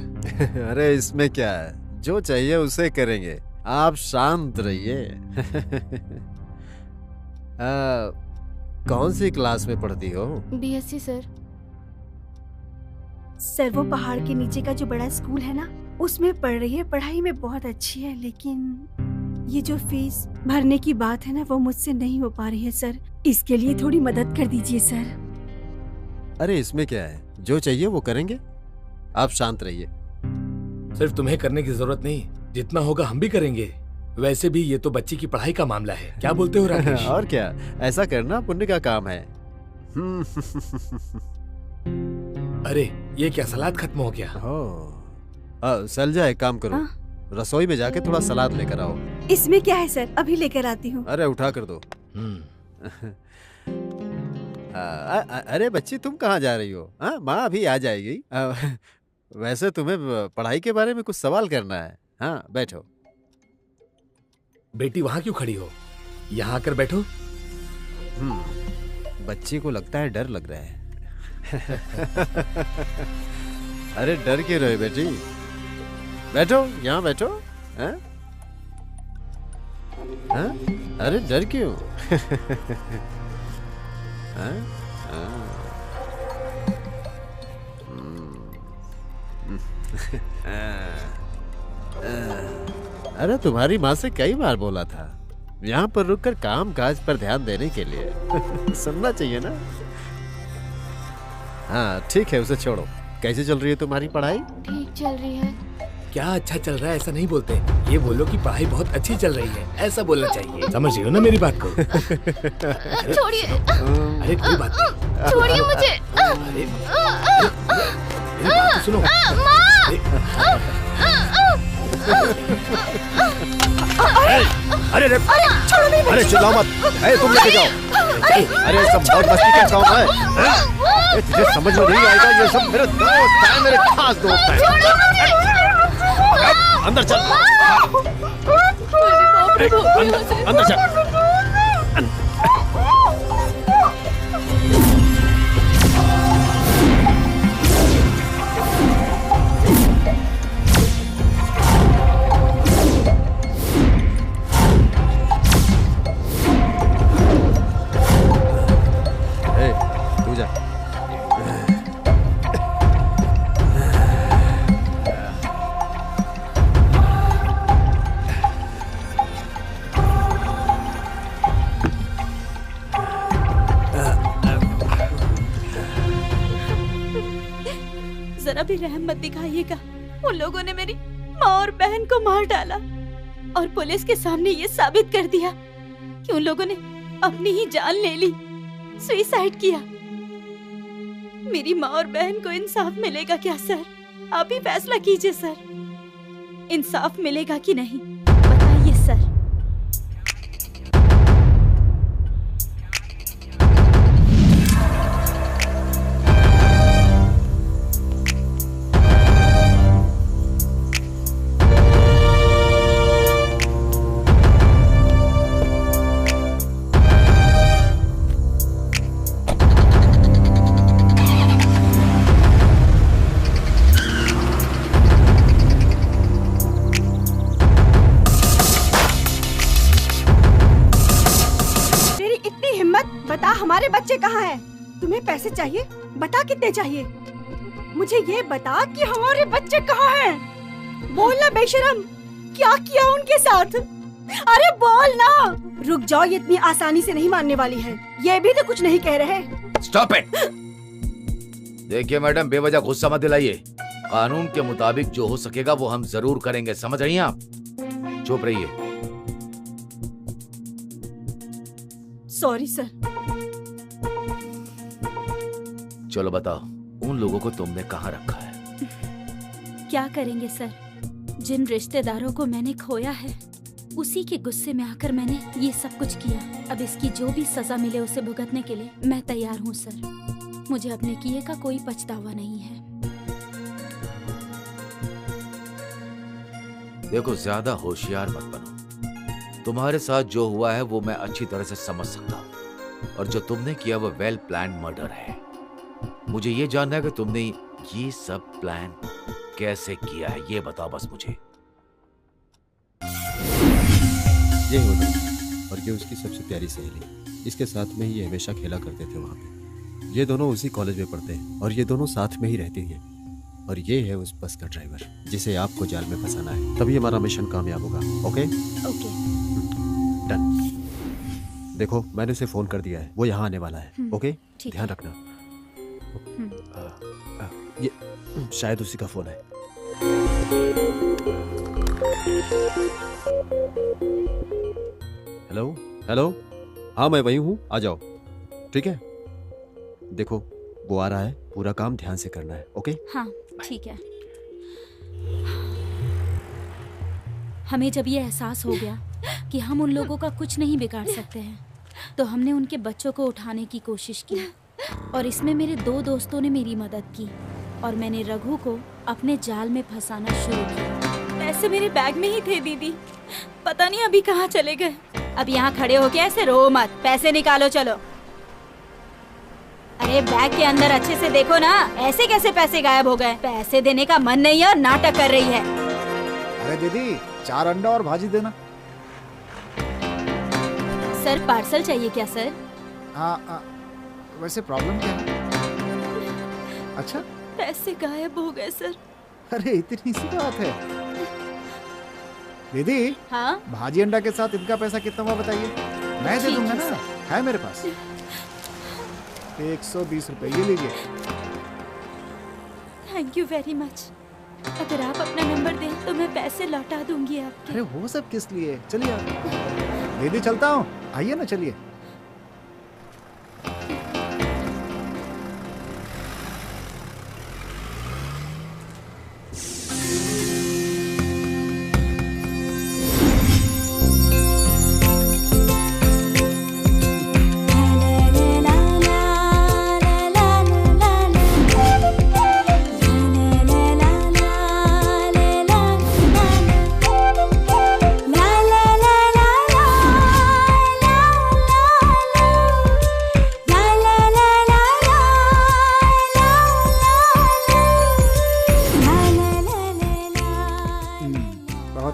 अरे इसमें क्या है, जो चाहिए उसे करेंगे, आप शांत रहिए। कौन सी क्लास में पढ़ती हो? BSc sir. सर, वो पहाड़ के नीचे का जो बड़ा स्कूल है ना, उसमें पढ़ रही है। पढ़ाई में बहुत अच्छी है, लेकिन ये जो फीस भरने की बात है ना, वो मुझसे नहीं हो पा रही है सर। इसके लिए थोड़ी मदद कर दीजिए सर। अरे इसमें क्या है, जो चाहिए वो करेंगे, आप शांत रहिए। सिर्फ तुम्हें करने की जरूरत नहीं, जितना होगा हम भी करेंगे। वैसे भी ये तो बच्ची की पढ़ाई का मामला है, क्या बोलते हो राकेश? और क्या, ऐसा करना पुण्य का काम है। अरे ये क्या, सलाद खत्म हो गया? सलजा, एक काम करो, रसोई में जाके थोड़ा सलाद लेकर आओ। इसमें क्या है सर, अभी लेकर आती हूँ। अरे उठा कर दो। अरे बच्ची, तुम कहाँ जा रही हो? माँ अभी आ जाएगी। वैसे तुम्हें पढ़ाई के बारे में कुछ सवाल करना है। हाँ बैठो। बेटी वहाँ क्यों खड़ी हो, यहाँ आकर बैठो। बच्ची को लगता है डर लग रहा है। अरे डर क्यों रहे बेटी, बैठो, यहाँ बैठो। हाँ? हाँ? अरे डर क्यों? हाँ? अरे तुम्हारी माँ से कई बार बोला था यहाँ पर रुककर काम काज पर ध्यान देने के लिए। सुनना चाहिए ना। हाँ ठीक है, उसे छोड़ो। कैसे चल रही है तुम्हारी पढ़ाई? ठीक चल रही है। क्या अच्छा चल रहा है ऐसा नहीं बोलते, ये बोलो कि पढ़ाई बहुत अच्छी चल रही है, ऐसा बोलना चाहिए। समझ रही हो ना मेरी बात को? छोड़िए। अरे कोई बात नहीं, छोड़िए मुझे। अरे मेरी बात तो सुनो। अरे अरे छोड़ो नहीं, अरे चिल्लाओ मत। तुम लेके जाओ। अरे सब मौज मस्ती का काम है। तुझे समझ में नहीं आएगा, ये सब मेरे दोस्त हैं, मेरे खास दोस्त हैं। अंदर चल। अंदर चल। जरा भी रहम मत दिखाइएगा। उन लोगों ने मेरी माँ और बहन को मार डाला और पुलिस के सामने ये साबित कर दिया कि उन लोगों ने अपनी ही जान ले ली, सुसाइड किया। मेरी माँ और बहन को इंसाफ मिलेगा क्या सर? आप ही फैसला कीजिए सर, इंसाफ मिलेगा कि नहीं, बताइए सर। हमारे बच्चे कहाँ हैं? तुम्हें पैसे चाहिए? बता कितने चाहिए? मुझे ये बता कि हमारे बच्चे कहाँ हैं? बोलना बेशरम, क्या किया उनके साथ? अरे बोल ना। रुक जाओ, ये इतनी आसानी से नहीं मानने वाली है। ये भी तो कुछ नहीं कह रहे। Stop it. देखिए मैडम, बेवजह गुस्सा मत दिलाइए। कानून के मुताबिक जो हो सकेगा वो हम जरूर करेंगे, समझ रही हैं आप? चुप रहिए। Sorry sir. चलो बताओ, उन लोगों को तुमने कहाँ रखा है? क्या करेंगे सर, जिन रिश्तेदारों को मैंने खोया है उसी के गुस्से में आकर मैंने ये सब कुछ किया। अब इसकी जो भी सजा मिले उसे भुगतने के लिए मैं तैयार हूँ सर। मुझे अपने किए का कोई पछतावा नहीं है। देखो, ज्यादा होशियार मत बनो। तुम्हारे साथ जो हुआ है वो मैं अच्छी तरह से समझ सकता हूँ, और जो तुमने किया वो वेल प्लान मर्डर है। मुझे ये जानना है कि तुमने ये सब प्लान कैसे किया है, ये बताओ बस मुझे। ये हो और ये उसकी सबसे प्यारी सहेली, इसके साथ में ही ये हमेशा खेला करते थे वहाँ पे। ये दोनों उसी कॉलेज में पढ़ते हैं और ये दोनों साथ में ही रहती हैं। और ये है उस बस का ड्राइवर जिसे आपको जाल में फंसाना है, तभी हमारा मिशन कामयाब होगा। Okay okay, done. देखो, मैंने उसे फोन कर दिया है, वो यहाँ आने वाला है। ओके, ध्यान रखना। ये शायद उसी का फोन है। हेलो हेलो, हाँ मैं वही हूँ, आ जाओ। ठीक है, देखो वो आ रहा है, पूरा काम ध्यान से करना है। ओके हाँ ठीक है। हमें जब ये एहसास हो गया कि हम उन लोगों का कुछ नहीं बिगाड़ सकते हैं, तो हमने उनके बच्चों को उठाने की कोशिश की, और इसमें मेरे 2 दोस्तों ने मेरी मदद की, और मैंने रघु को अपने जाल में फंसाना शुरू किया। पैसे मेरे बैग में ही थे दीदी, पता नहीं अभी कहाँ चले गए। अब यहाँ खड़े होके ऐसे रो मत, पैसे निकालो चलो। अरे बैग के अंदर अच्छे से देखो ना, ऐसे कैसे पैसे गायब हो गए? पैसे देने का मन नहीं है और नाटक कर रही है। अरे दीदी, 4 अंडा और भाजी देना। सर पार्सल चाहिए क्या सर? हाँ, वैसे प्रॉब्लम क्या है? अच्छा, पैसे गायब हो गए सर। अरे इतनी सी बात है दीदी। हाँ, भाजी अंडा के साथ इनका पैसा कितना हुआ बताइए, मैं दे दूंगा ना, है मेरे पास 120 रुपए, ये लीजिए। Thank you very much. अगर आप अपना नंबर दें तो मैं पैसे लौटा दूंगी आपके। अरे वो सब किस लिए, चलिए आप। दीदी चलता हूँ, आइए ना, चलिए।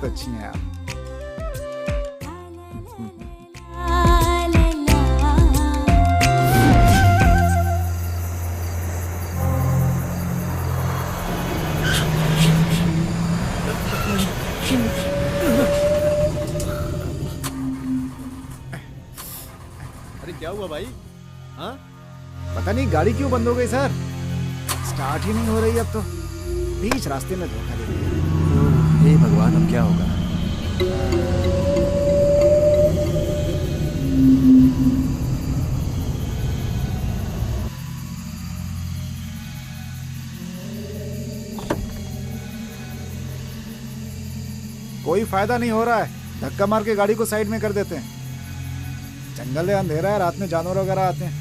बहुत अच्छी हैं आप। अरे क्या हुआ भाई? हाँ? पता नहीं गाड़ी क्यों बंद हो गई सर, स्टार्ट ही नहीं हो रही अब तो, बीच रास्ते में धोखा दे दिया। हे भगवान, अब क्या होगा? कोई फायदा नहीं हो रहा है, धक्का मार के गाड़ी को साइड में कर देते हैं। जंगल है, अंधेरा है, रात में जानवर वगैरह आते हैं।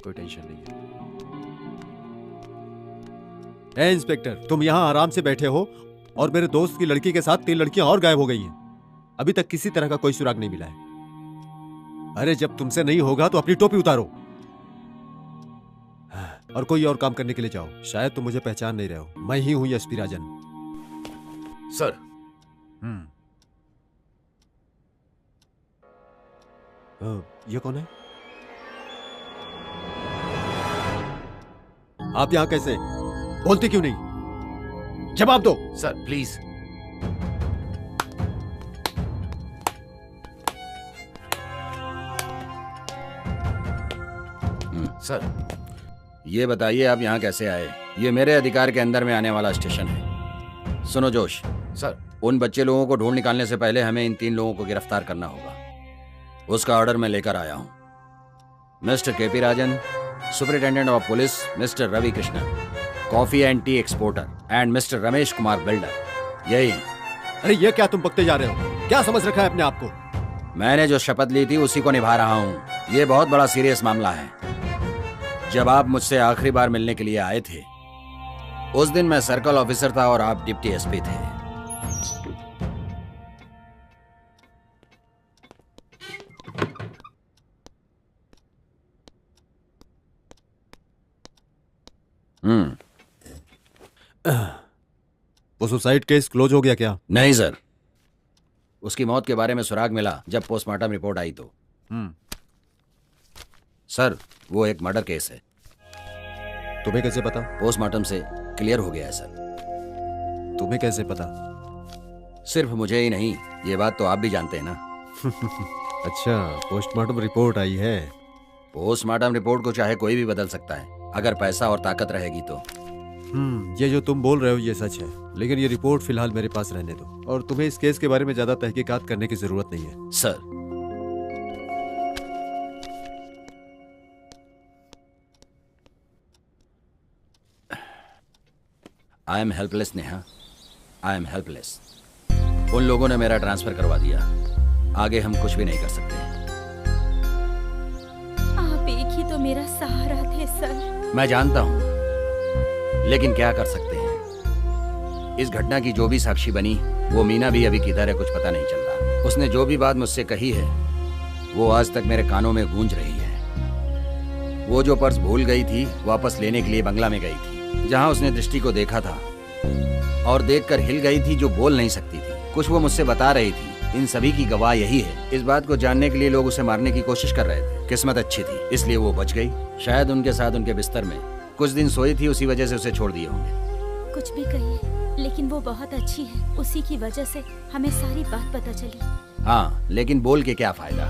कोई टेंशन नहीं है। ए इंस्पेक्टर, तुम यहाँ आराम से बैठे हो और मेरे दोस्त की लड़की के साथ 3 लड़कियां और गायब हो गई हैं। अभी तक किसी तरह का कोई सुराग नहीं मिला है। अरे जब तुमसे नहीं होगा तो अपनी टोपी उतारो और कोई और काम करने के लिए जाओ। शायद तुम मुझे पहचान नहीं रहे हो, मैं ही हूं एसपी राजन। सर। ये कौन है? आप यहां कैसे? बोलते क्यों नहीं? जवाब दो। Sir please. सर। ये बताइए आप यहाँ कैसे आए? ये मेरे अधिकार के अंदर में आने वाला स्टेशन है। सुनो जोश। सर। उन बच्चे लोगों को ढूंढ निकालने से पहले हमें इन 3 लोगों को गिरफ्तार करना होगा। उसका ऑर्डर मैं लेकर आया हूँ। Mister KP Rajan, superintendent of police mister Ravi Krishnan, coffee and tea exporter, and mister Ramesh Kumar builder. यही। अरे ये क्या तुम बकते जा रहे हो? क्या समझ रखा है अपने आप को? मैंने जो शपथ ली थी उसी को निभा रहा हूँ। ये बहुत बड़ा सीरियस मामला है। जब आप मुझसे आखिरी बार मिलने के लिए आए थे उस दिन मैं सर्कल ऑफिसर था और आप डिप्टी एसपी थे। वो सुसाइड केस क्लोज हो गया क्या? नहीं सर, उसकी मौत के बारे में सुराग मिला जब पोस्टमार्टम रिपोर्ट आई तो। सर वो एक मर्डर केस है। तुम्हें कैसे पता? पोस्टमार्टम से क्लियर हो गया है सर। तुम्हें कैसे पता? सिर्फ मुझे ही नहीं, ये बात तो आप भी जानते हैं ना। अच्छा, पोस्टमार्टम रिपोर्ट आई है। पोस्टमार्टम रिपोर्ट को चाहे कोई भी बदल सकता है अगर पैसा और ताकत रहेगी तो। ये जो तुम बोल रहे हो ये सच है, लेकिन ये रिपोर्ट फिलहाल मेरे पास रहने दो और तुम्हें इस केस के बारे में ज्यादा तहकीकात करने की जरूरत नहीं है। Sir I am helpless Neha, I am helpless. उन लोगों ने मेरा ट्रांसफर करवा दिया, आगे हम कुछ भी नहीं कर सकते। आप एक ही तो मेरा सहारा थे सर। मैं जानता हूं, लेकिन क्या कर सकते हैं। इस घटना की जो भी साक्षी बनी वो मीना भी अभी किधर है कुछ पता नहीं चल रहा। उसने जो भी बात मुझसे कही है वो आज तक मेरे कानों में गूंज रही है। वो जो पर्स भूल गई थी वापस लेने के लिए बंगला में गई थी, जहां उसने दृष्टि को देखा था और देखकर हिल गई थी जो बोल नहीं सकती थी। कुछ वो मुझसे बता रही थी। इन सभी की गवाह यही है। इस बात को जानने के लिए लोग उसे मारने की कोशिश कर रहे थे। किस्मत अच्छी थी इसलिए वो बच गई। शायद उनके साथ उनके बिस्तर में कुछ दिन सोई थी, उसी वजह से उसे छोड़ दिए होंगे। कुछ भी कहिए, लेकिन वो बहुत अच्छी है। उसी की वजह से हमें सारी बात पता चली। हाँ, लेकिन बोल के क्या फायदा?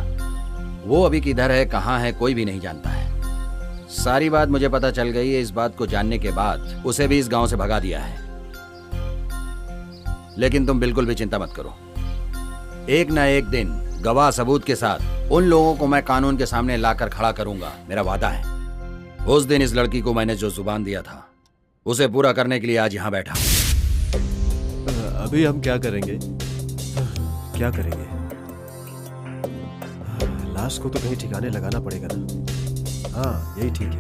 वो अभी किधर है कहाँ है कोई भी नहीं जानता है। सारी बात मुझे पता चल गई है। इस बात को जानने के बाद उसे भी इस गांव से भगा दिया है। लेकिन तुम बिल्कुल भी चिंता मत करो। एक ना एक दिन गवाह सबूत के साथ उन लोगों को मैं कानून के सामने लाकर खड़ा करूंगा, मेरा वादा है। उस दिन इस लड़की को मैंने जो जुबान दिया था उसे पूरा करने के लिए आज यहाँ बैठा। अभी हम क्या करेंगे? क्या करेंगे? लाश को तो कहीं ठिकाने लगाना पड़ेगा ना। हाँ, यही ठीक है।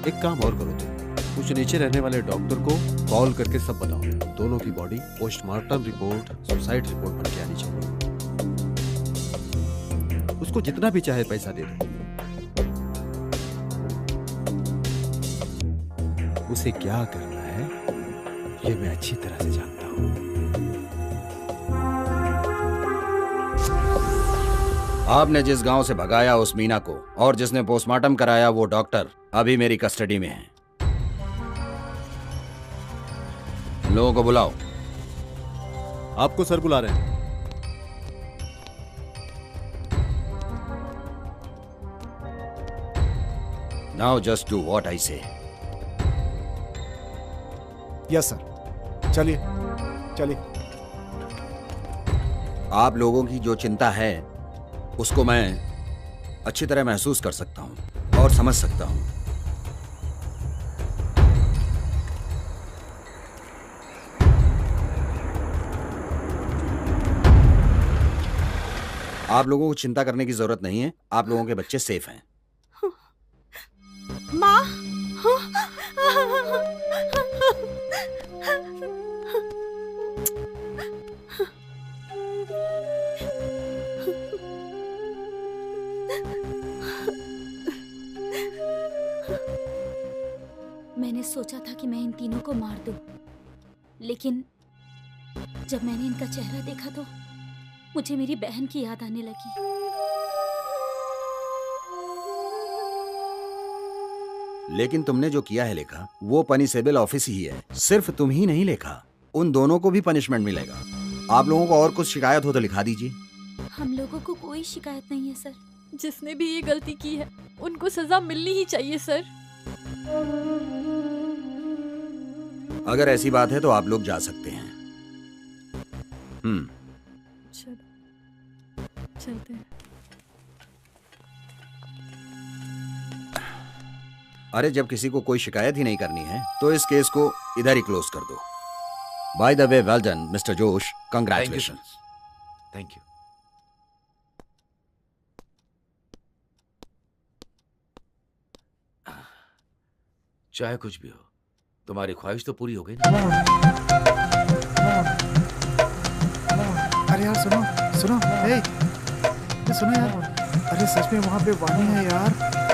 एक काम और करो तुम, कुछ नीचे रहने वाले डॉक्टर को कॉल करके सब बताओ। दोनों की body postmortem report suicide report बन के आनी चाहिए। उसको जितना भी चाहे पैसा दे दो। उसे क्या करना है ये मैं अच्छी तरह से जानता हूं। आपने जिस गांव से भगाया उस मीना को और जिसने पोस्टमार्टम कराया वो डॉक्टर अभी मेरी कस्टडी में है। लोगों को बुलाओ। आपको सर बुला रहे हैं। Now just do what I say. Yes sir. चलिए चलिए। आप लोगों की जो चिंता है उसको मैं अच्छी तरह महसूस कर सकता हूं और समझ सकता हूं। आप लोगों को चिंता करने की जरूरत नहीं है। आप लोगों के बच्चे सेफ हैं। माँ, मैंने सोचा था कि मैं इन तीनों को मार दूं, लेकिन जब मैंने इनका चेहरा देखा तो मुझे मेरी बहन की याद आने लगी। लेकिन तुमने जो किया है लेखा, वो पनिशेबल ऑफिस ही है। सिर्फ तुम ही नहीं लेखा, उन दोनों को भी पनिशमेंट मिलेगा। आप लोगों को और कुछ शिकायत हो तो लिखा दीजिए। हम लोगों को कोई शिकायत नहीं है सर। जिसने भी ये गलती की है उनको सजा मिलनी ही चाहिए सर। अगर ऐसी बात है तो आप लोग जा सकते हैं। चलते हैं। अरे जब किसी को कोई शिकायत ही नहीं करनी है तो इस केस को इधर ही क्लोज कर दो। By the way, well done mister जोश, कंग्रेचुलेशन। Thank you. चाहे कुछ भी हो, तुम्हारी ख्वाहिश तो पूरी हो गई ना। अरे यार सुनो सुनो, हे सुनो यार, अरे सच में वहाँ पे वाणी है यार।